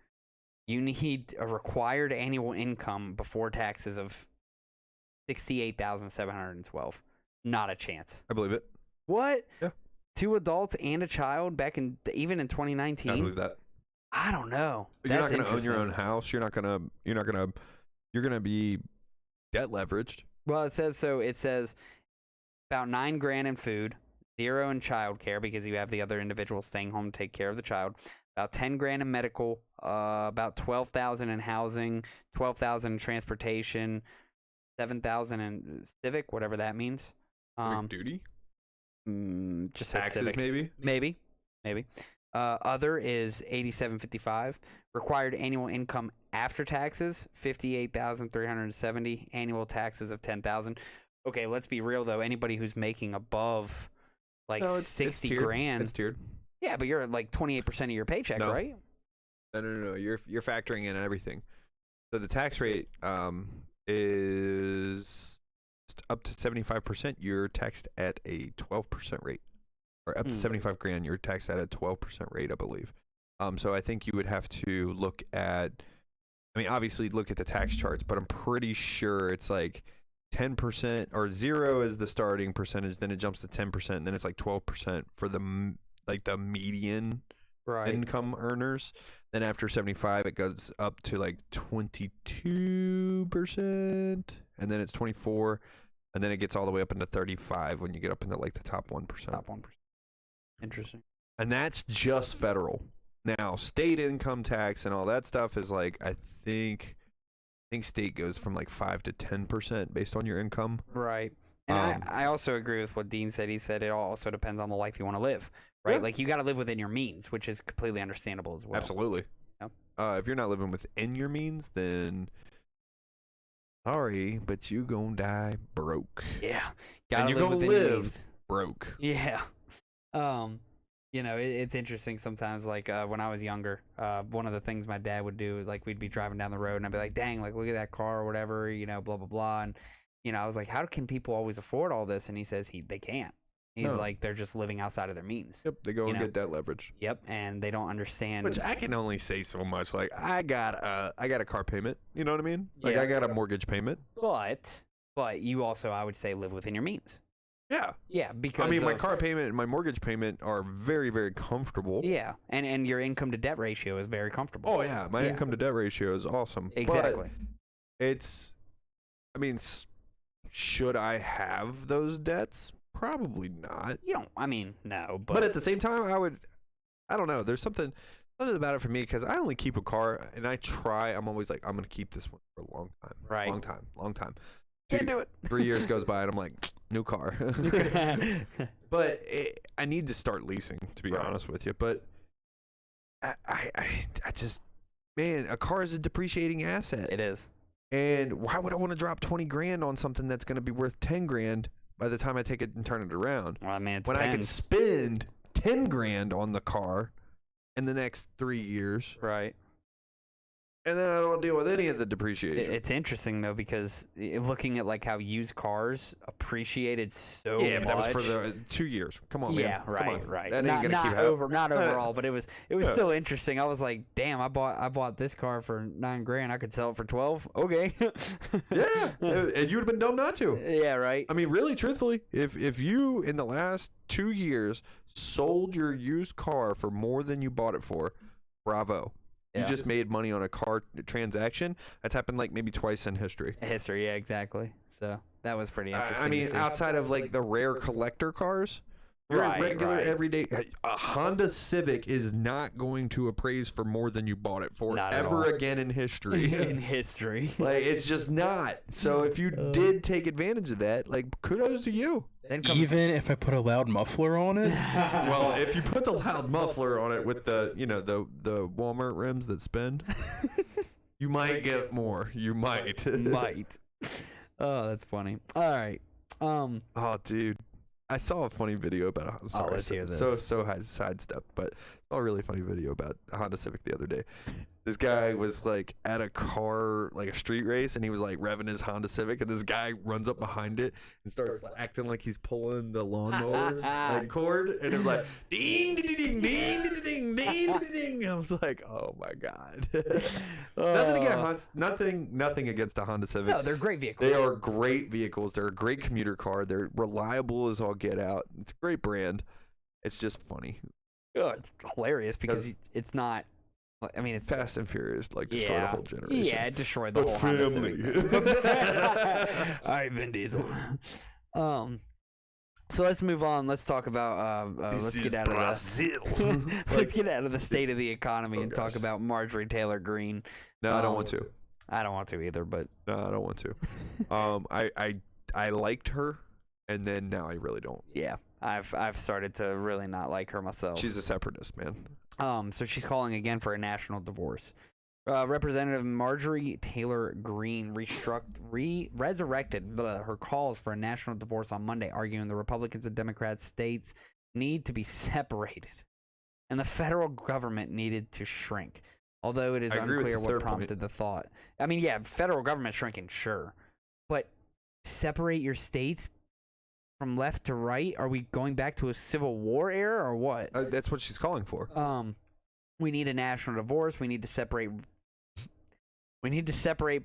you need a required annual income before taxes of $68,712. Not a chance. I believe it. What? Yeah. 2 adults and a child back in even in 2019. I believe that. I don't know. You're not That's going to own your own interesting. house. You're going to be debt leveraged. Well, it says about $9,000 in food, 0 in child care because you have the other individual staying home to take care of the child. About $10,000 in medical, about $12,000 in housing, $12,000 in transportation, $7,000 in civic, whatever that means. Civic duty? Just says Taxes, civic. maybe? Maybe. Other is 8755. Required annual income after taxes 58,370. Annual taxes of 10,000. Okay, let's be real though. Anybody who's making above like No, it's 60 tiered. grand. It's tiered. Yeah, but you're at like 28% of your paycheck, No. right? No. You're factoring in everything. So the tax rate is up to 75%. You're taxed at a 12% rate, or up to 75 grand. You're taxed at a 12% rate, I believe. So I think you would have to look at. I mean, obviously look at the tax charts, but I'm pretty sure it's like 10% or 0 is the starting percentage. Then it jumps to 10%, and then it's like 12% for the the median Right. income earners. Then after 75 it goes up to like 22%, and then it's 24, and then it gets all the way up into 35 when you get up into like the top 1%. Top 1%. Interesting. And that's just federal. Now state income tax and all that stuff is like I think state goes from like 5 to 10% based on your income. Right. And I also agree with what Dean said. He said it also depends on the life you want to live, right? Yeah. Like you got to live within your means, which is completely understandable as well. Absolutely. Yep. If you're not living within your means, then sorry, but you gonna die broke. Yeah. And Got to you're live gonna within your live means. broke. Yeah. You know, it's interesting sometimes, like when I was younger, one of the things my dad would do is like we'd be driving down the road and I'd be like, dang, like look at that car or whatever, you know, blah, blah, blah. And, you know, I was like, how can people always afford all this? And he says they can't. He's No. like, they're just living outside of their means. Yep, they go You and know? get that leverage. Yep. And they don't understand. Which I can only say so much. Like I got a car payment. You know what I mean? Like Yeah. I got a mortgage payment. But you also, I would say, live within your means. Yeah. Yeah, because I mean, my of- car payment and my mortgage payment are very, very comfortable. Yeah, and your income to debt ratio is very comfortable. Oh yeah, my Yeah. income to debt ratio is awesome. Exactly. But it's, I mean, should I have those debts? Probably not. You don't. I mean, no, But at the same time, I don't know. There's something about it for me because I only keep a car and I'm always like, I'm going to keep this one for a long time. Right. Long time. can't do it. 3 years goes by and I'm like, new car. But I need to start leasing, to be Right. honest with you. But I just, man, a car is a depreciating asset. It is. And why would I want to drop 20 grand on something that's going to be worth 10 grand by the time I take it and turn it around? Well, I mean, it When I can depends. spend 10 grand on the car in the next 3 years, Right. and then I don't deal with any of the depreciation. It's interesting though because looking at like how used cars appreciated so Yeah, much. but that was for the 2 years. Come on, man. Yeah, Come right, on. right. That ain't not gonna not keep happening. not overall, but it was Yeah. still interesting. I was like, damn, I bought this car for $9 grand. I could sell it for 12. Okay. Yeah, and you would have been dumb not to. Yeah, right. I mean, really, truthfully, if you in the last 2 years sold your used car for more than you bought it for, bravo. You Yeah. just made money on a car transaction. That's happened like maybe twice in history. History, yeah, exactly. So that was pretty interesting. I to mean, see. outside of like the rare collector cars, your Right, regular right. everyday, a Honda Civic is not going to appraise for more than you bought it for Not at ever all. again in history. in history. Like it's just not. So if you did take advantage of that, like kudos to you. Then comes Even if I put a loud muffler on it? Well, if you put the loud muffler on it with the, the Walmart rims that spin, you might get more. You might. might. Oh, that's funny. All right. Oh, dude. I saw a funny video about I'm sorry, let's hear this. so high sidestep, but I saw a really funny video about a Honda Civic the other day. This guy was like at a car, like a street race, and he was like revving his Honda Civic, and this guy runs up behind it and starts acting like he's pulling the lawnmower like cord, and it was like ding ding ding ding ding ding ding ding. I was like, oh my god. Nothing against the Honda Civic. No, they're great vehicles. They are great vehicles. They're a great commuter car. They're reliable as all get out. It's a great brand. It's just funny. Oh, it's hilarious because Because- it's not. I mean, it's Fast and Furious like destroyed a whole generation. Yeah, it destroyed the But whole Honda family. Civic. All right, Vin Diesel. So let's move on. Let's talk about. Let's get out of the. Let's get out of the state of the economy and talk gosh. about Marjorie Taylor Greene. No, I don't want to. I don't want to either, but No, I don't want to. I liked her, and then now I really don't. yeah, I've started to really not like her myself. She's a separatist, man. So she's calling again for a national divorce. Representative Marjorie Taylor Greene resurrected her calls for a national divorce on Monday, arguing the Republicans and Democrats states need to be separated and the federal government needed to shrink. Although it is I agree with unclear the what third prompted point. the thought. I mean, yeah, federal government shrinking, sure. But separate your states from left to right? Are we going back to a Civil War era or what? That's what she's calling for. We need a national divorce. We need to separate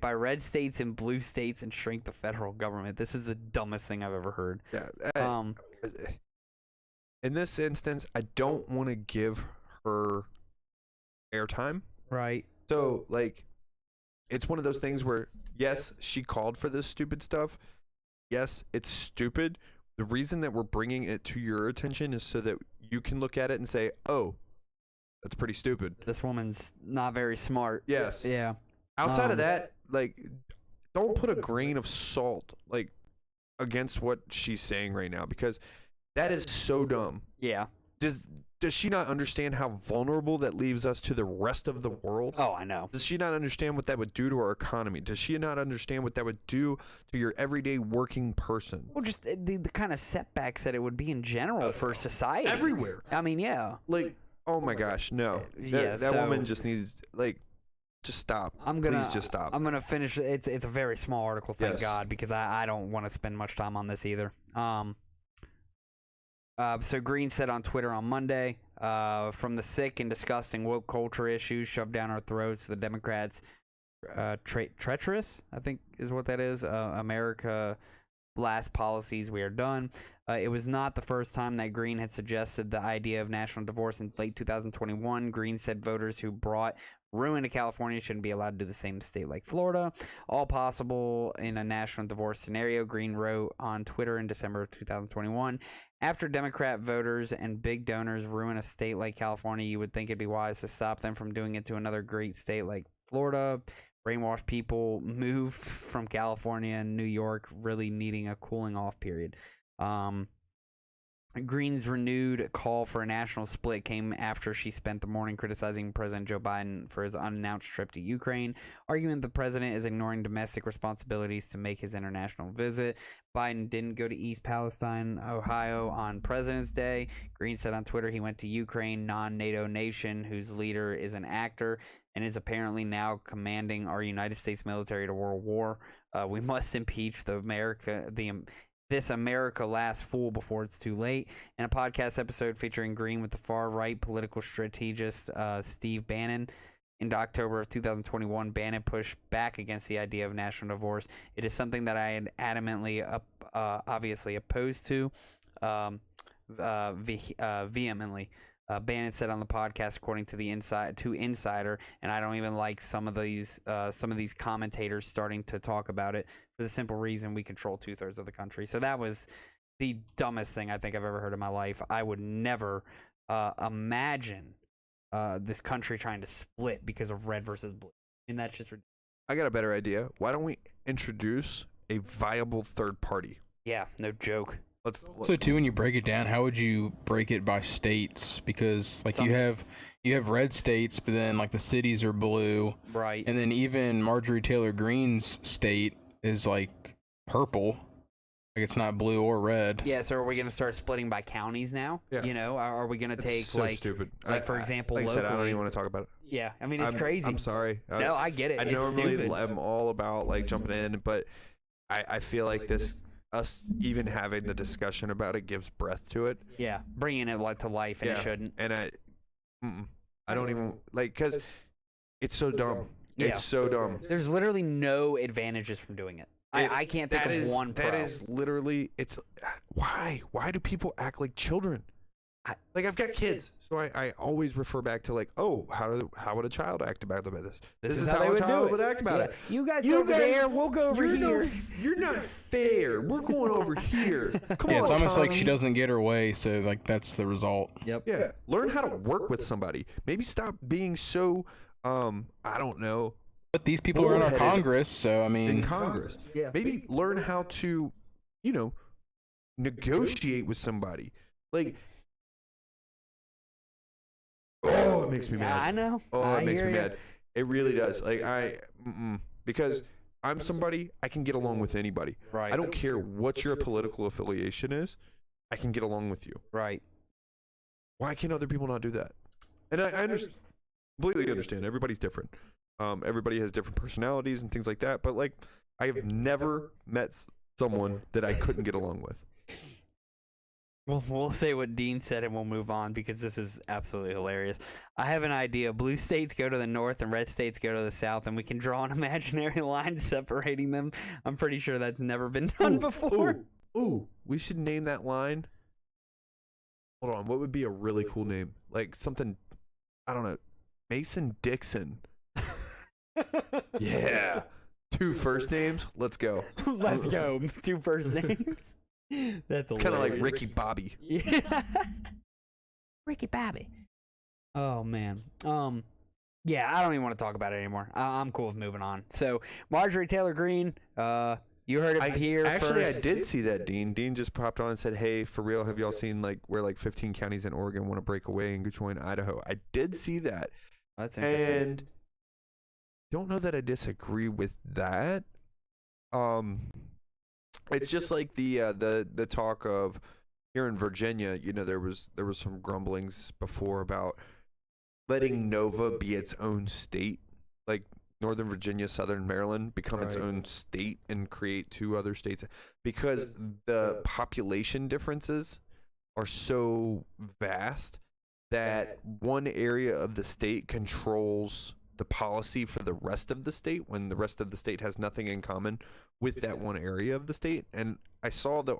by red states and blue states and shrink the federal government. This is the dumbest thing I've ever heard. Yeah. In this instance, I don't want to give her airtime. Right. So, like, it's one of those things where, yes, she called for this stupid stuff. Yes, it's stupid. The reason that we're bringing it to your attention is so that you can look at it and say, oh, that's pretty stupid. This woman's not very smart. Yes. Yeah. Outside of that, like, don't put a grain of salt, like, against what she's saying right now, because that is so dumb. Yeah. Does she not understand how vulnerable that leaves us to the rest of the world? Oh, I know. Does she not understand what that would do to our economy? Does she not understand what that would do to your everyday working person? Well, just the kind of setbacks that it would be in general for society. Everywhere. I mean, yeah. Like, oh my gosh, no. Yeah, that so- woman just needs, like, just stop. Please just stop. I'm gonna finish. It's a very small article, thank Yes. God, because I don't want to spend much time on this either. So Greene said on Twitter on Monday, from the sick and disgusting woke culture issues shoved down our throats, the Democrats, treacherous, I think is what that is. America last policies, we are done. It was not the first time that Greene had suggested the idea of national divorce in late 2021. Greene said voters who brought ruin to California shouldn't be allowed to do the same state like Florida. All possible in a national divorce scenario, Greene wrote on Twitter in December of 2021. After Democrat voters and big donors ruin a state like California, you would think it'd be wise to stop them from doing it to another great state like Florida. Brainwashed people moved from California and New York, really needing a cooling off period. Greene's renewed call for a national split came after she spent the morning criticizing President Joe Biden for his unannounced trip to Ukraine, arguing the president is ignoring domestic responsibilities to make his international visit. Biden didn't go to East Palestine, Ohio on President's Day. Greene said on Twitter he went to Ukraine, non-NATO nation whose leader is an actor and is apparently now commanding our United States military to world war. We must impeach this America last fool before it's too late. In a podcast episode featuring Greene with the far-right political strategist Steve Bannon, in October of 2021, Bannon pushed back against the idea of national divorce. It is something that I had adamantly, obviously opposed to, vehemently. Bannon said on the podcast, according to Insider, and I don't even like some of these commentators starting to talk about it for the simple reason we control 2/3 of the country. So that was the dumbest thing I think I've ever heard in my life. I would never imagine this country trying to split because of red versus blue. I mean, that's just ridiculous. I got a better idea. Why don't we introduce a viable third party? Yeah, no joke. So too, when you break it down, how would you break it by states? Because like you have red states, but then like the cities are blue, Right. and then even Marjorie Taylor Greene's state is like purple, like it's not blue or red. Yeah, so are we going to start splitting by counties now? Yeah. You know, are we going to It's take so like stupid. for example, like I said, I don't locally- even want to talk about it. Yeah, I mean it's crazy. I'm sorry. No, I get it. I It's normally stupid. am all about like jumping in, but I feel like us even having the discussion about it gives breath to it. Yeah, bringing it to life, and it Yeah. shouldn't. And I don't even like, because it's so dumb. Yeah. It's so dumb. There's literally no advantages from doing it. I can't think That of is- one pro. That is literally, it's why do people act like children? Like, I've got kids, so I always refer back to like, oh, how would a child act about this? This is how they a would child do would it. act about Yeah. it. You guys You go over guys- there, we'll go over You're here. you're not fair. We're going over here. Come Yeah, on, it's almost like she Tommy. doesn't get her way, so like that's the result. Yep. Yeah, learn how to work with somebody. Maybe stop being so I don't know, But these people are in our Bullheaded. Congress, so I in mean, Congress. Yeah. Maybe learn how to, negotiate with somebody. Like, Oh, it makes me mad. I know. Oh, I it makes me hear ya. mad. It really does. Like because I'm somebody I can get along with anybody. Right. I don't care what your political affiliation is. I can get along with you. Right. Why can other people not do that? And I completely understand. Everybody's different. Everybody has different personalities and things like that. But like, I have never met someone that I couldn't get along with. Well, we'll say what Dean said and we'll move on because this is absolutely hilarious. I have an idea. Blue states go to the north and red states go to the south, and we can draw an imaginary line separating them. I'm pretty sure that's never been done before. Ooh, we should name that line. Hold on, what would be a really cool name? Like something, I don't know, Mason Dixon. Yeah. 2 first names. Let's go. Let's go. 2 first names. That's Kind of like Ricky Bobby. Yeah. Ricky Bobby. Oh man. Yeah, I don't even want to talk about it anymore. I'm cool with moving on. So Marjorie Taylor Greene, you heard it here Actually, first. I did see that, Dean. Dean just popped on and said, "Hey, for real, have y'all seen like where like 15 counties in Oregon want to break away and join Idaho?" I did see that, That's interesting. and don't know that I disagree with that. It's just like the talk of here in Virginia. You know, there was some grumblings before about letting Nova be its own state, like Northern Virginia, Southern Maryland become its Right. own state and create 2 other states because the population differences are so vast that one area of the state controls the policy for the rest of the state when the rest of the state has nothing in common with that one area of the state. And I saw the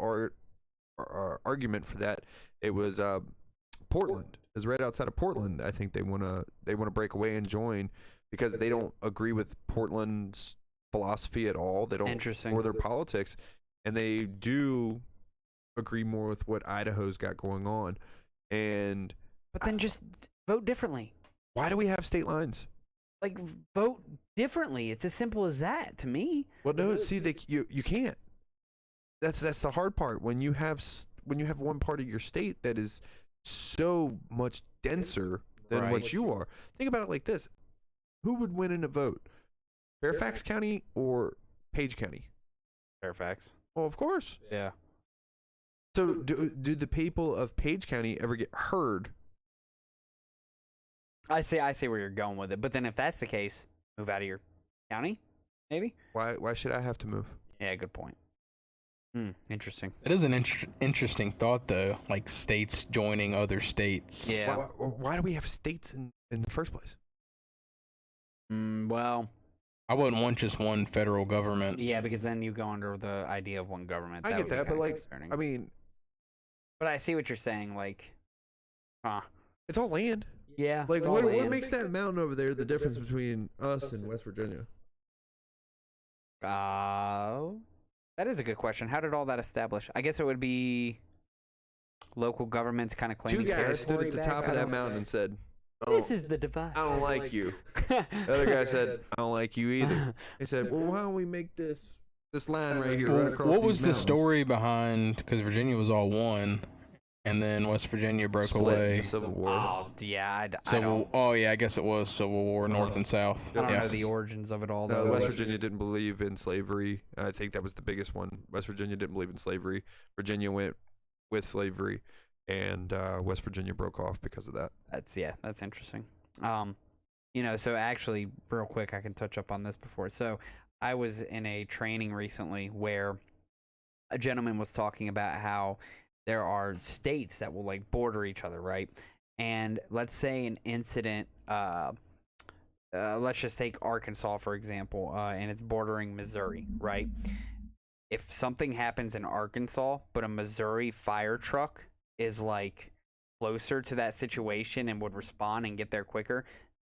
argument for that. It was Portland is right outside of Portland. I think they want to break away and join because they don't agree with Portland's philosophy at all. They don't Interesting. or their politics, and they do agree more with what Idaho's got going on. And But then just vote differently. why do we have state lines? Like, vote differently. It's as simple as that to me. Well, no, see, you can't. That's the hard part. When you have one part of your state that is so much denser than Right. what you are. Think about it like this: who would win in a vote, Fairfax County or Page County? Fairfax. Well, of course. Yeah. So do the people of Page County ever get heard? I see where you're going with it. But then if that's the case, move out of your county, maybe? Why should I have to move? Yeah, good point. Interesting. It is an interesting thought, though. Like states joining other states. Yeah. Why do we have states in the first place? Well, I wouldn't want just one federal government. yeah, because then you go under the idea of one government. I get would be that, but kinda like, concerning. I mean, But I see what you're saying. Like, it's all land. yeah. Like, it's all what land. makes that mountain over there the difference between us and West Virginia? That is a good question. How did all that establish? I guess it would be local governments kind of claiming 2 guys stood territory at the back. top I of that don't- mountain and said, This is the divide. I don't like you. The other guy said, I don't like you either. They said, well, why don't we make this line right here, Well, right across what these was the mountains? story behind? Because Virginia was all one, and then West Virginia broke Split in away. the Civil War. Oh, yeah. I Civil. don't, Oh yeah, I guess it was Civil War, North and South. I don't Yeah. know the origins of it all. No, though. West Virginia didn't believe in slavery. I think that was the biggest one. West Virginia didn't believe in slavery. Virginia went with slavery, and West Virginia broke off because of that. That's interesting. So actually, real quick, I can touch up on this before. So I was in a training recently where a gentleman was talking about how there are states that will like border each other, right? And let's say an incident, let's just take Arkansas, for example, and it's bordering Missouri, right? If something happens in Arkansas, but a Missouri fire truck is like closer to that situation and would respond and get there quicker,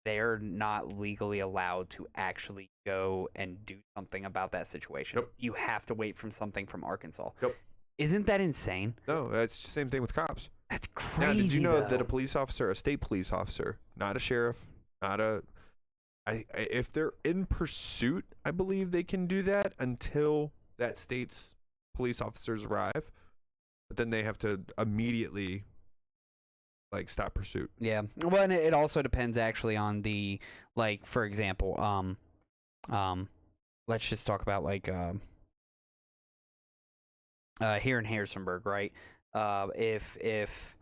they're not legally allowed to actually go and do something about that situation. Yep. You have to wait from something from Arkansas. Yep. Isn't that insane? No, that's the same thing with cops. That's crazy. Now, did you know that though. a police officer, a state police officer, not a sheriff, not a, if they're in pursuit, I believe they can do that until that state's police officers arrive. But then they have to immediately like stop pursuit. Yeah. Well, and it also depends actually on the, like, for example, let's just talk about like here in Harrisonburg, right? If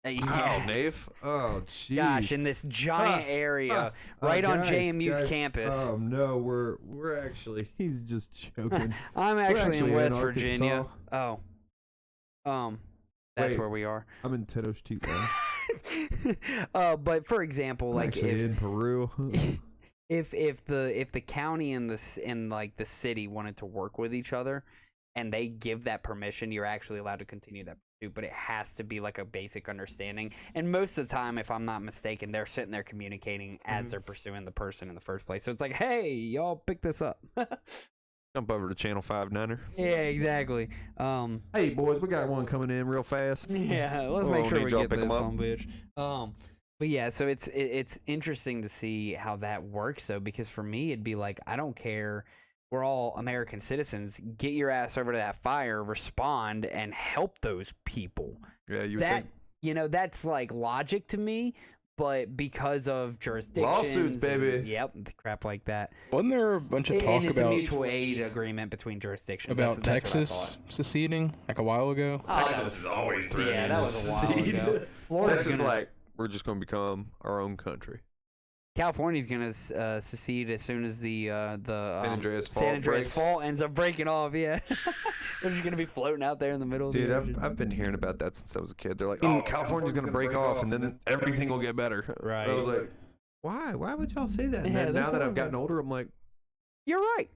Oh, yeah. Nave. Oh, jeez. Gosh, in this giant area right on JMU's campus. No, we're actually he's just joking. I'm actually in actually West in Virginia. Arkansas. Oh. That's Wait. where we are. I'm in Tenochtitlan. But for example, I'm like actually in Peru. if the county and like the city wanted to work with each other and they give that permission, you're actually allowed to continue that pursuit, but it has to be like a basic understanding. And most of the time, if I'm not mistaken, they're sitting there communicating as they're pursuing the person in the first place. So it's like, hey, y'all pick this up. Jump over to Channel 5 Niner. Yeah, exactly. Hey boys, we got one coming in real fast. Yeah, let's Oh, make sure need we y'all get pick 'em this up. on, bitch. But yeah, so it's interesting to see how that works though, because for me it'd be like, I don't care. We're all American citizens. Get your ass over to that fire, respond, and help those people. Yeah, you would That think. you know, that's like logic to me. But because of jurisdictions, Lawsuits, baby. Yep, crap like that. Wasn't there a bunch of And talk it's a about mutual aid agreement between jurisdictions. about That's what I Texas seceding like a while ago? thought. Texas is always Yeah, threatening that to was a while secede. ago. Florida's That's just gonna, like, we're just going to become our own country. California's gonna secede as soon as the San Andreas Fault San Andreas breaks. Fault ends up breaking off. Yeah, they're just gonna be floating out there in the middle. of the Dude, ocean. I've been hearing about that since I was a kid. They're like, oh, California's going to break off, and then everything will get better. Right. I was like, why? Why would y'all say that? And Yeah, then that's now that what I've I'm gotten like. older, I'm like, You're right.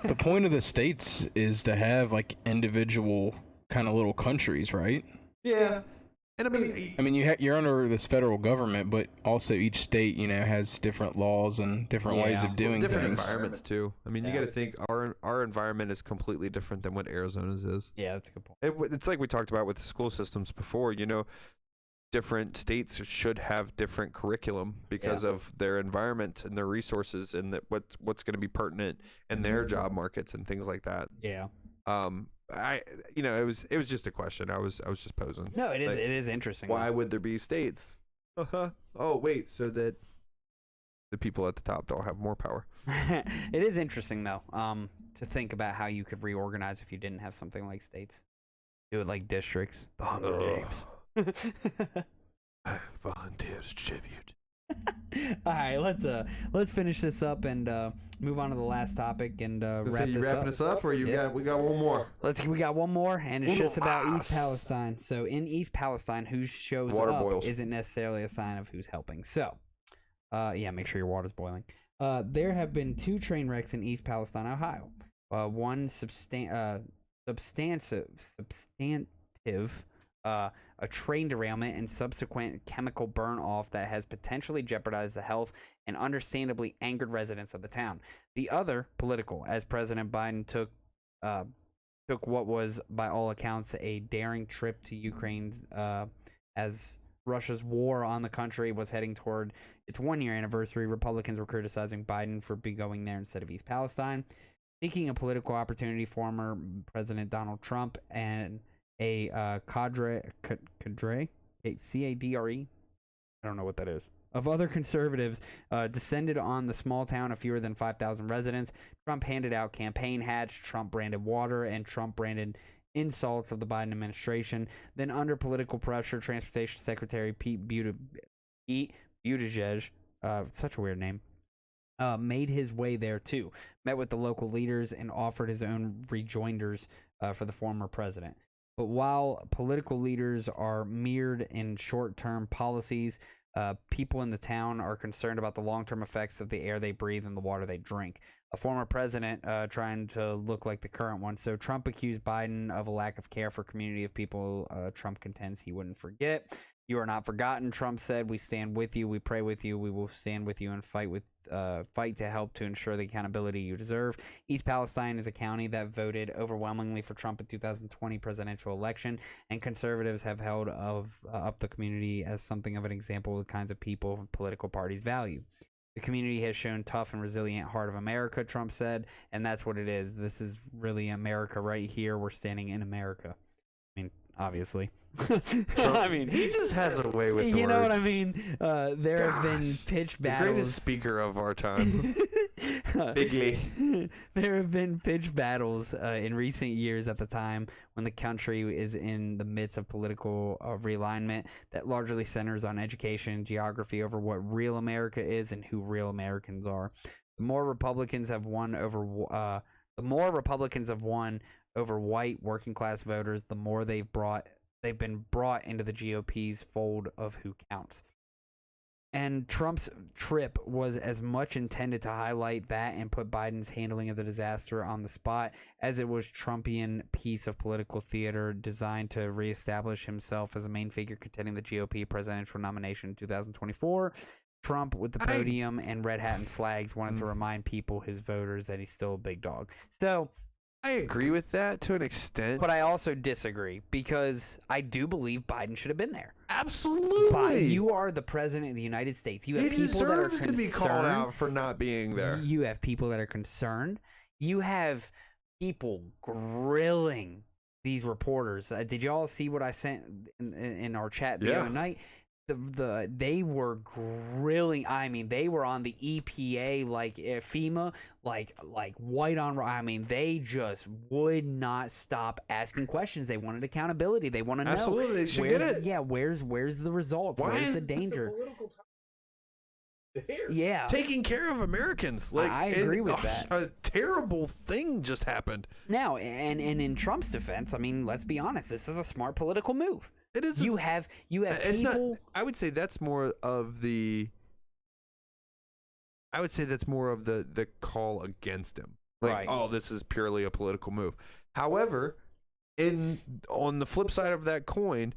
The point of the states is to have like individual kind of little countries, right? yeah. And I mean, you're under this federal government, but also each state, has different laws and different ways Yeah. of doing Different things. environments, too. I mean, Yeah. you got to think our environment is completely different than what Arizona's is. Yeah, that's a good point. It's like we talked about with the school systems before, different states should have different curriculum because of their environment and their resources and what's going to be pertinent in their job markets and things like that. Yeah. It was just a question I was just posing. No, it is. Like, It is interesting. Why would there be states? oh wait, so that The people at the top don't have more power. It is interesting though. To think about how you could reorganize if you didn't have something like states. Do it like districts. The Hunger Games. Volunteers tribute. All right, let's finish this up and move on to the last topic and so wrap you this wrapping up. us up, or Yeah. we got one more? We got one more, and it's Uno just about más. East Palestine. So in East Palestine, who shows Water up boils. isn't necessarily a sign of who's helping. So, make sure your water's boiling. There have been 2 train wrecks in East Palestine, Ohio. One substantive, a train derailment and subsequent chemical burn off that has potentially jeopardized the health and understandably angered residents of the town. The other political, as President Biden took what was by all accounts a daring trip to Ukraine as Russia's war on the country was heading toward its 1-year anniversary. Republicans were criticizing Biden for going there instead of East Palestine. Seeking a political opportunity, former President Donald Trump and a cadre, C-A-D-R-E, I don't know what that is, of other conservatives descended on the small town of fewer than 5,000 residents. Trump handed out campaign hats, Trump-branded water, and Trump-branded insults of the Biden administration. Then, under political pressure, Transportation Secretary Pete Buttigieg, such a weird name, made his way there too, met with the local leaders, and offered his own rejoinders for the former president. But while political leaders are mired in short-term policies, people in the town are concerned about the long-term effects of the air they breathe and the water they drink. A former president trying to look like the current one. So Trump accused Biden of a lack of care for a community of people Trump contends he wouldn't forget. You are not forgotten, Trump said. We stand with you. We pray with you. We will stand with you and fight to help to ensure the accountability you deserve. East Palestine is a county that voted overwhelmingly for Trump in 2020 presidential election, and conservatives have held up the community as something of an example of the kinds of people political parties value. The community has shown tough and resilient heart of America, Trump said, and that's what it is. This is really America right here. We're standing in America. I mean, obviously. I mean, he just has a way with the you know what I words. mean. There have been Gosh, pitched The greatest battles. speaker of our time. Bigly. There have been pitched battles in recent years at the time when the country is in the midst of political realignment that largely centers on education and geography over what real America is and who real Americans are. The more Republicans have won over white working class voters, the more they've been brought into the GOP's fold of who counts. And Trump's trip was as much intended to highlight that and put Biden's handling of the disaster on the spot as it was Trumpian piece of political theater designed to reestablish himself as a main figure contending the GOP presidential nomination in 2024. Trump, with the podium and red hat and flags, wanted to remind people, his voters, that he's still a big dog. So I agree with that to an extent. but I also disagree because I do believe Biden should have been there. Absolutely. You are the president of the United States. You have He people that are deserves concerned. to be called out for not being there. You have people that are concerned. You have people grilling these reporters. Did y'all see what I sent in our chat the Yeah. other night? They were grilling. I mean, they were on the EPA like FEMA, like white on. I mean, they just would not stop asking questions. They wanted accountability. They want to know. Absolutely, they should get it. Yeah, where's the results? Why Where's is the this a danger? There. Yeah, Taking care of Americans. Like I agree with that. A terrible thing just happened. Now, and in Trump's defense, I mean, let's be honest. This is a smart political move. It is. You have it's people. not. I would say that's more of the. I would say that's more of the call against him. Like, Right. oh, this is purely a political move. However, on the flip side of that coin,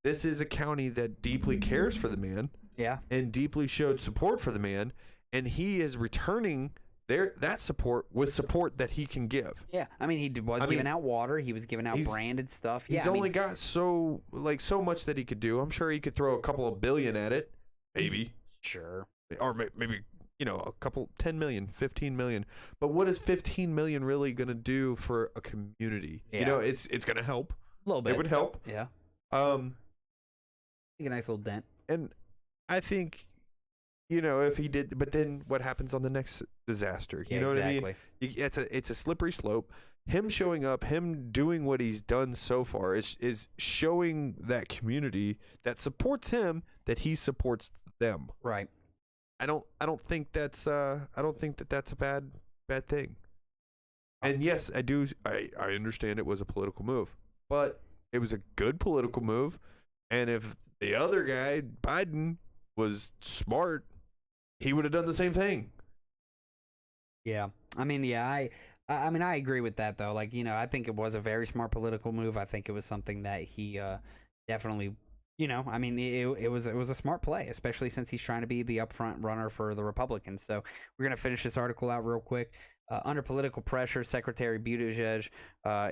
this is a county that deeply cares for the man Yeah. and deeply showed support for the man, and he is returning that support with support that he can give. Yeah, I mean, he was giving out water. He was giving out he's- branded stuff. He's Yeah, I only mean, got so much that he could do. I'm sure he could throw a couple of billion at it, maybe, sure. or maybe a couple 10 million, 15 million. But what is 15 million really going to do for a community? Yeah. It's going to help. A little bit. It would help. Yeah, make a nice little dent. And I think if he did, but then what happens on the next disaster? Yeah, You know what I exactly. mean? It's a slippery slope. Him showing up, him doing what he's done so far is showing that community that supports him that he supports them. Right. I don't think that's that's a bad thing. And yes, I understand it was a political move, but it was a good political move. And if the other guy, Biden, was smart, he would have done the same thing. Yeah. I mean, yeah, I mean, I agree with that though. Like, I think it was a very smart political move. I think it was something that he definitely, I mean, it was a smart play, especially since he's trying to be the upfront runner for the Republicans. So we're gonna finish this article out real quick. Under political pressure, Secretary Buttigieg,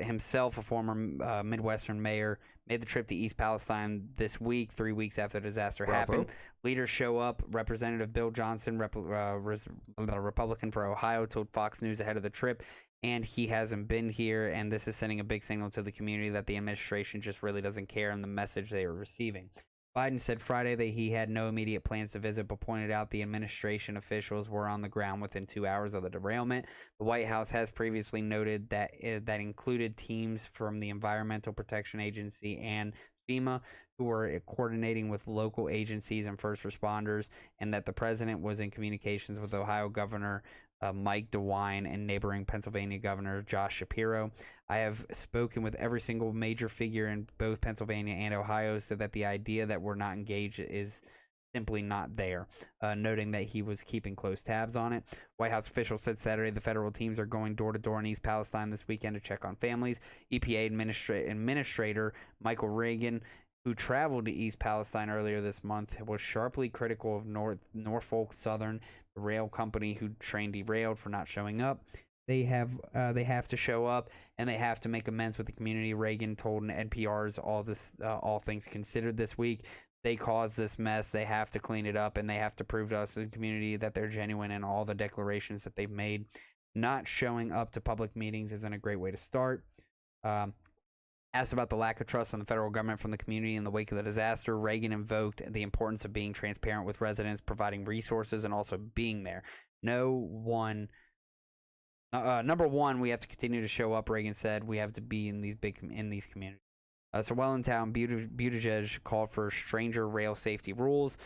himself a former Midwestern mayor, made the trip to East Palestine this week, 3 weeks after the disaster happened. Leaders show up. Representative Bill Johnson, Republican for Ohio, told Fox News ahead of the trip, and he hasn't been here, and this is sending a big signal to the community that the administration just really doesn't care and the message they are receiving. Biden said Friday that he had no immediate plans to visit, but pointed out the administration officials were on the ground within 2 hours of the derailment. The White House has previously noted that that included teams from the Environmental Protection Agency and FEMA who were coordinating with local agencies and first responders, and that the president was in communications with Ohio Governor Mike DeWine and neighboring Pennsylvania Governor Josh Shapiro. I have spoken with every single major figure in both Pennsylvania and Ohio, so that the idea that we're not engaged is simply not there, noting that he was keeping close tabs on it. White House officials said Saturday the federal teams are going door-to-door in East Palestine this weekend to check on families. EPA Administrator Michael Regan, who traveled to East Palestine earlier this month, was sharply critical of Norfolk Southern, the rail company who train derailed, for not showing up. They have to show up, and they have to make amends with the community. Reagan told NPR's All Things Considered this week, they caused this mess. They have to clean it up, and they have to prove to us in the community that they're genuine in all the declarations that they've made. Not showing up to public meetings isn't a great way to start. Asked about the lack of trust in the federal government from the community in the wake of the disaster, Reagan invoked the importance of being transparent with residents, providing resources, and also being there. Number one, we have to continue to show up, Reagan said. We have to be in these communities. So while in town, Buttigieg called for stranger rail safety rules,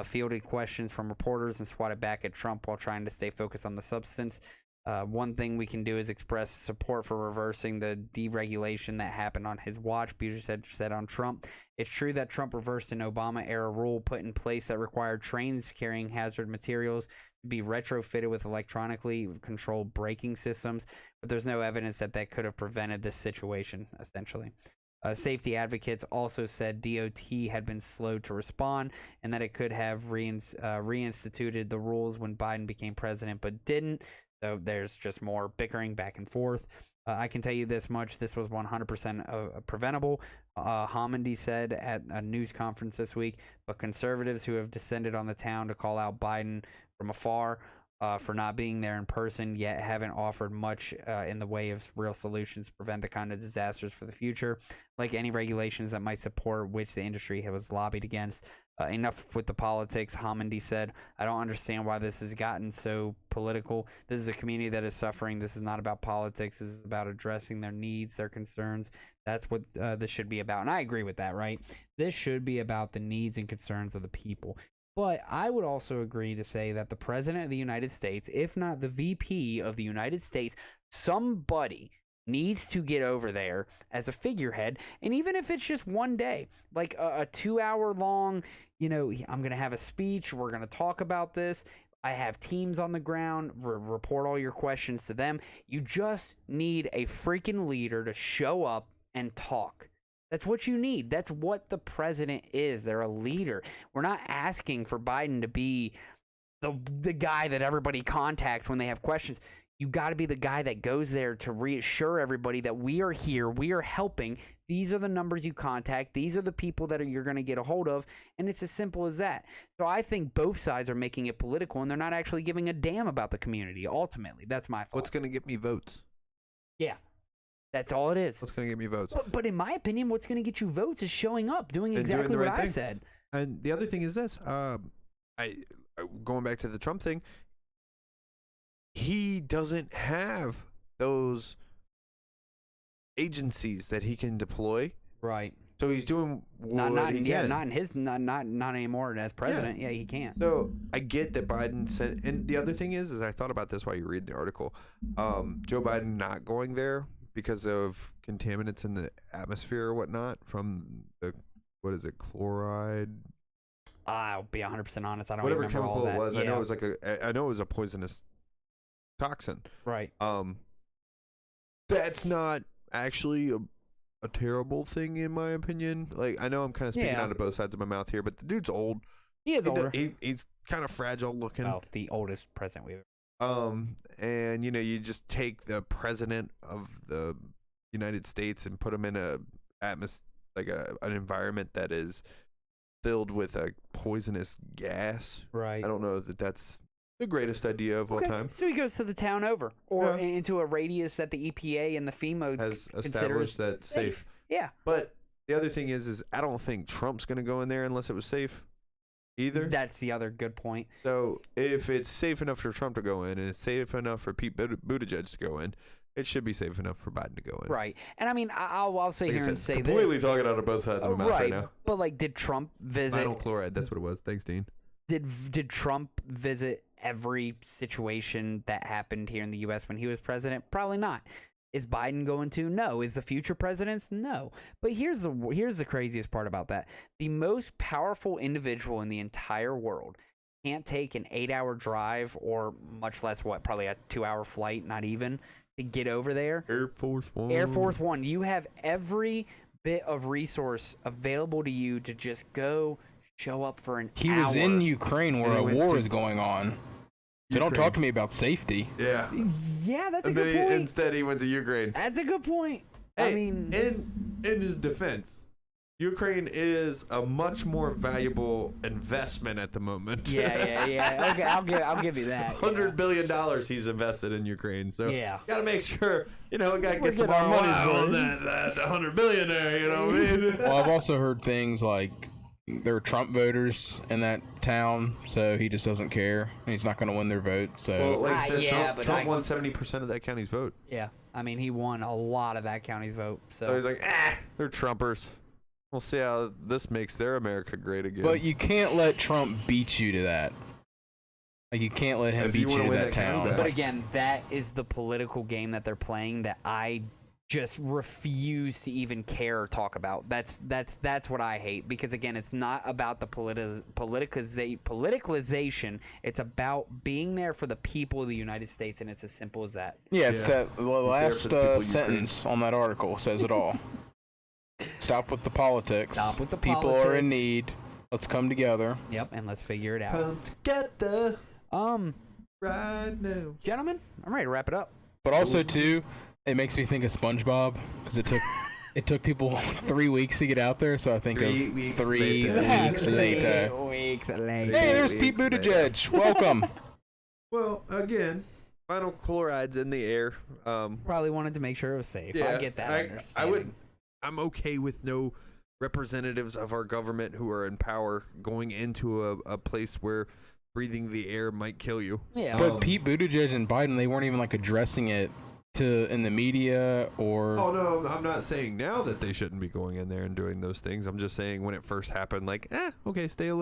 fielded questions from reporters, and swatted back at Trump while trying to stay focused on the substance. One thing we can do is express support for reversing the deregulation that happened on his watch, Buttigieg said on Trump. It's true that Trump reversed an Obama-era rule put in place that required trains carrying hazard materials to be retrofitted with electronically controlled braking systems, but there's no evidence that that could have prevented this situation, essentially. Safety advocates also said DOT had been slow to respond and that it could have reinstituted the rules when Biden became president, but didn't. So there's just more bickering back and forth. I can tell you this much. This was 100% preventable, Homendy said at a news conference this week. But conservatives who have descended on the town to call out Biden from afar for not being there in person yet haven't offered much in the way of real solutions to prevent the kind of disasters for the future, like any regulations that might support which the industry has lobbied against. Enough with the politics, Homendy said. I don't understand why this has gotten so political. This is a community that is suffering. This is not about politics. This is about addressing their needs, their concerns. That's what this should be about. And I agree with that, right? This should be about the needs and concerns of the people. But I would also agree to say that the President of the United States, if not the VP of the United States, somebody needs to get over there as a figurehead, and even if it's just one day, like a 2-hour long, I'm gonna have a speech, we're gonna talk about this, I have teams on the ground, report all your questions to them. You just need a freaking leader to show up and talk. That's what you need. That's what the president is. They're a leader. We're not asking for Biden to be the guy that everybody contacts when they have questions. You got to be the guy that goes there to reassure everybody that we are here, we are helping. These are the numbers you contact. These are the people that you're going to get a hold of, and it's as simple as that. So I think both sides are making it political, and they're not actually giving a damn about the community. Ultimately, that's my thought. What's going to get me votes? Yeah, that's all it is. What's going to get me votes? But in my opinion, what's going to get you votes is showing up, doing exactly what I said. And the other thing is this: going back to the Trump thing. He doesn't have those agencies that he can deploy. Right. So he's doing what he can. Not anymore as president. Yeah, he can't. So I get that Biden said, and the other thing is I thought about this while you read the article. Joe Biden not going there because of contaminants in the atmosphere or whatnot from the chloride. I'll be 100% honest. I don't whatever remember chemical all that. it was. Yeah. I know it was I know it was a poisonous toxin. Right. That's not actually a terrible thing in my opinion. Like, I know I'm kind of speaking out of both sides of my mouth here, but the dude's old. He is older. He's kind of fragile looking. Well, the oldest president we've ever. And you just take the president of the United States and put him in an environment that is filled with a poisonous gas. Right. I don't know that that's the greatest idea of all time. So he goes to the town over, or into a radius that the EPA and the FEMA has established considers that's safe. Yeah. But the other thing is I don't think Trump's going to go in there unless it was safe either. That's the other good point. So if it's safe enough for Trump to go in and it's safe enough for Pete Buttigieg to go in, it should be safe enough for Biden to go in. Right. And I mean, I'll sit here and say completely this. talking out of both sides of my mouth right now. But like, did Trump visit? Vinyl chloride. That's what it was. Thanks, Dean. Did Trump visit every situation that happened here in the U.S. when he was president? Probably not. Is Biden going to? No. Is the future presidents? No. But here's the craziest part about that. The most powerful individual in the entire world can't take an 8-hour drive, or much less probably a 2-hour flight, not even, to get over there. Air Force One. You have every bit of resource available to you to just go show up for an hour. He was in Ukraine where a war is going on. So don't talk to me about safety. Yeah. Yeah, that's a good point. Instead, he went to Ukraine. That's a good point. Hey, I mean, in his defense, Ukraine is a much more valuable investment at the moment. Yeah. Okay, I'll give you that. $100 billion he's invested in Ukraine. So Yeah. gotta make sure, we gotta We're get some getting our ROI money's on worth. that $100 billion there, you know what I mean? Well, I've also heard things like there are Trump voters in that town, so he just doesn't care. And he's not going to win their vote. So Well, like I said, yeah, but Trump I- won 70% of that county's vote. Yeah. I mean, he won a lot of that county's vote. So he's like, they're Trumpers. We'll see how this makes their America great again. but you can't let Trump beat you to that. Like, you can't let him If you beat you wanna to win that that county town. back. But again, that is the political game that they're playing that I just refuse to even care or talk about. That's what I hate, because again, it's not about the politicalization. It's about being there for the people of the United States, and it's as simple as that. Yeah, it's Yeah. that the there last for the people of sentence on that article says it all. Stop with the politics. Stop with the People are in politics. need. Let's come together. Yep, and let's figure it out. come together right now. Gentlemen, I'm ready to wrap it up. But also too, it makes me think of SpongeBob because it took people 3 weeks to get out there. So I think 3 of weeks 3 later. weeks later. Weeks later. Hey, there's Pete Buttigieg. Welcome. Well, again, final chloride's in the air. Probably wanted to make sure it was safe. I get that. I would. I'm okay with no representatives of our government who are in power going into a place where breathing the air might kill you. Yeah. But Pete Buttigieg and Biden, they weren't even like addressing it in the media or. Oh no, I'm not saying now that they shouldn't be going in there and doing those things. I'm just saying when it first happened, like, okay, stay a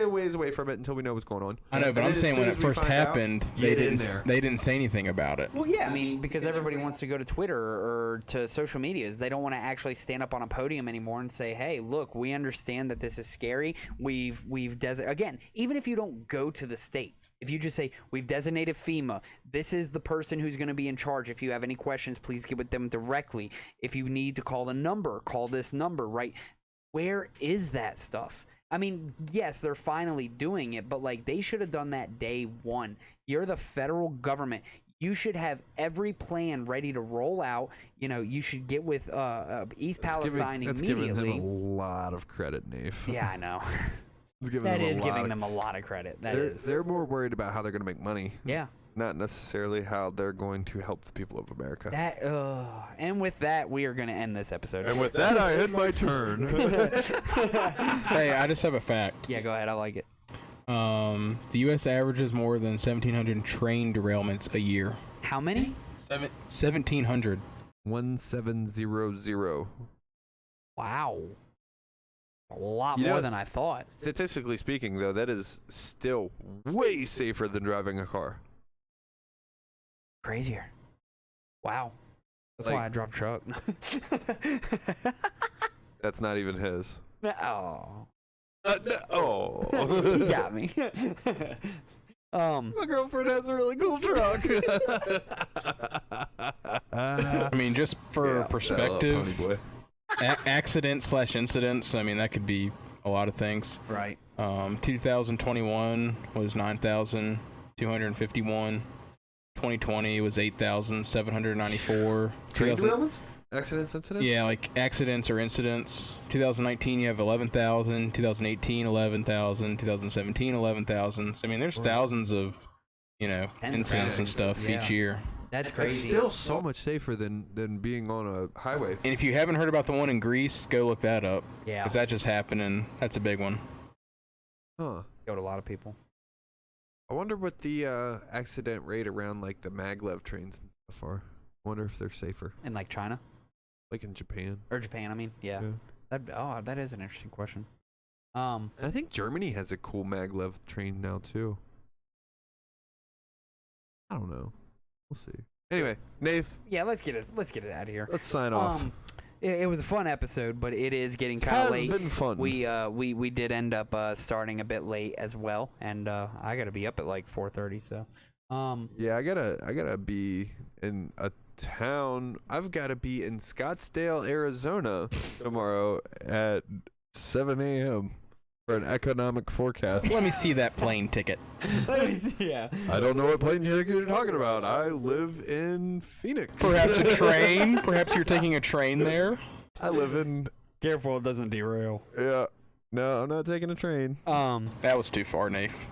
ways away from it until we know what's going on. I know, but And I'm then saying as when soon it as we first find out, happened, get in there. they didn't say anything about it. Well, yeah, I mean, because everybody wants to go to Twitter or to social medias. They don't want to actually stand up on a podium anymore and say, "Hey, look, we understand that this is scary. We've again, even if you don't go to the state, if you just say, we've designated FEMA, this is the person who's going to be in charge. If you have any questions, please get with them directly. If you need to call a number, call this number, right? Where is that stuff? I mean, yes, they're finally doing it, but like they should have done that day one. You're the federal government. You should have every plan ready to roll out. You should get with East Palestine That's immediately. giving them a lot of credit, Nave. Yeah, I know. It's giving That them a is lot giving of- them a lot of credit. They're more worried about how they're going to make money, Yeah. not necessarily how they're going to help the people of America. And with that, we are going to end this episode. And with that, I end my turn. Hey, I just have a fact. Yeah, go ahead. I like it. The U.S. averages more than 1,700 train derailments a year. How many? 1,700. 1700. Wow. A lot You more know- than I thought. Statistically speaking, though, that is still way safer than driving a car. Crazier. Wow. That's Like- why I drive truck. That's not even his. Oh. Oh. You got me. My girlfriend has a really cool truck. I mean, just for perspective, Pony boy. accident/incidents. I mean, that could be a lot of things. Right. 2021 was 9,251. 2020 was 8,794. Train derailments? Accidents, incidents? Yeah, like accidents or incidents. 2019 you have 11,000. 2018 11,000. 2017 11,000. So, I mean, there's thousands of, Tens of incidents and thousands. stuff Yeah. each year. That's It's crazy. still so much safer than being on a highway. And if you haven't heard about the one in Greece, go look that up. Yeah. Because that just happened, and that's a big one. Huh. Killed a lot of people. I wonder what the accident rate around like the maglev trains and stuff are. I wonder if they're safer. In like China Like in Japan. or Japan, I mean. Yeah. That is an interesting question. And I think Germany has a cool maglev train now too. I don't know. We'll see. Anyway, Nave, Yeah, let's get it out of here. let's sign off. It was a fun episode, but it is getting kind Has of late. been fun. We did end up starting a bit late as well, and I got to be up at like 4:30. So, Yeah, I gotta be in a town. I've gotta be in Scottsdale, Arizona tomorrow at 7 a.m. for an economic forecast. Let me see that plane ticket. let me see. Yeah. I don't know what plane you're talking about. I live in Phoenix. Perhaps a train. Perhaps you're taking a train there. I live in Careful, it doesn't derail. Yeah. No, I'm not taking a train. That was too far, Nafe.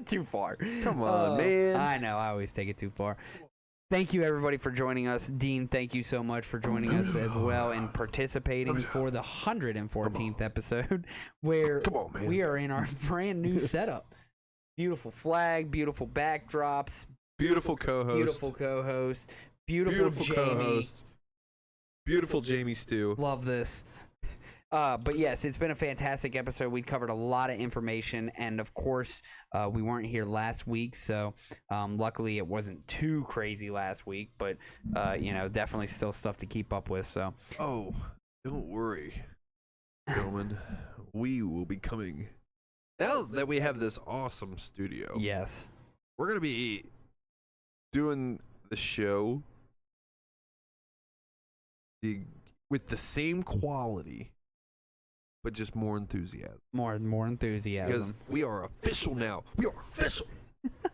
Too far. Come on, man. I know. I always take it too far. Thank you, everybody, for joining us. Dean, thank you so much for joining us as well and participating for the 114th episode, where Come on, man. we are in our brand new setup. Beautiful flag, beautiful backdrops, Beautiful co-host. beautiful co-host, beautiful Jamie. co-host. Beautiful Jamie Stew. Love this. But yes, it's been a fantastic episode. We covered a lot of information, and of course, we weren't here last week, so luckily it wasn't too crazy last week. But definitely still stuff to keep up with. So Oh, don't worry, gentlemen. We will be coming. Now that we have this awesome studio, yes, we're going to be doing the show with the same quality, but just more enthusiasm. more Because enthusiasm. we are official now. We are official.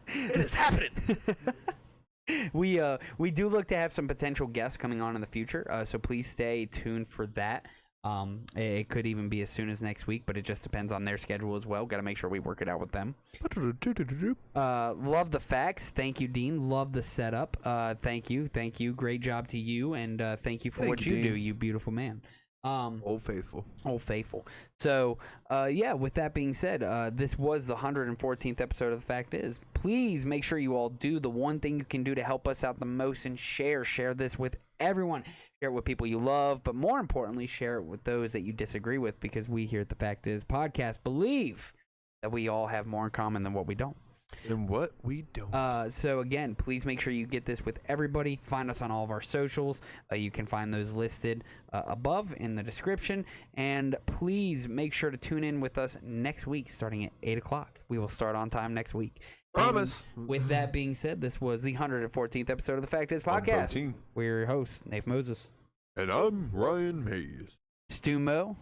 It is happening. We do look to have some potential guests coming on in the future, so please stay tuned for that. It could even be as soon as next week, but it just depends on their schedule as well. Got to make sure we work it out with them. Love the facts. Thank you, Dean. Love the setup. Thank you. Great job to you, and thank you for what you do, you beautiful man. Old Faithful. Old Faithful. So, with that being said, this was the 114th episode of The Fact Is. Please make sure you all do the one thing you can do to help us out the most and share this with everyone. Share it with people you love, but more importantly, share it with those that you disagree with, because we here at The Fact Is podcast believe that we all have more in common than what we don't. And what we don't. So again, please make sure you get this with everybody. Find us on all of our socials. You can find those listed above in the description. And please make sure to tune in with us next week starting at 8 o'clock. We will start on time next week. Promise. And with that being said, this was the 114th episode of The Fact Is podcast. 114. We're your hosts, Nate Moses, And I'm Ryan Mays. Stu Mo,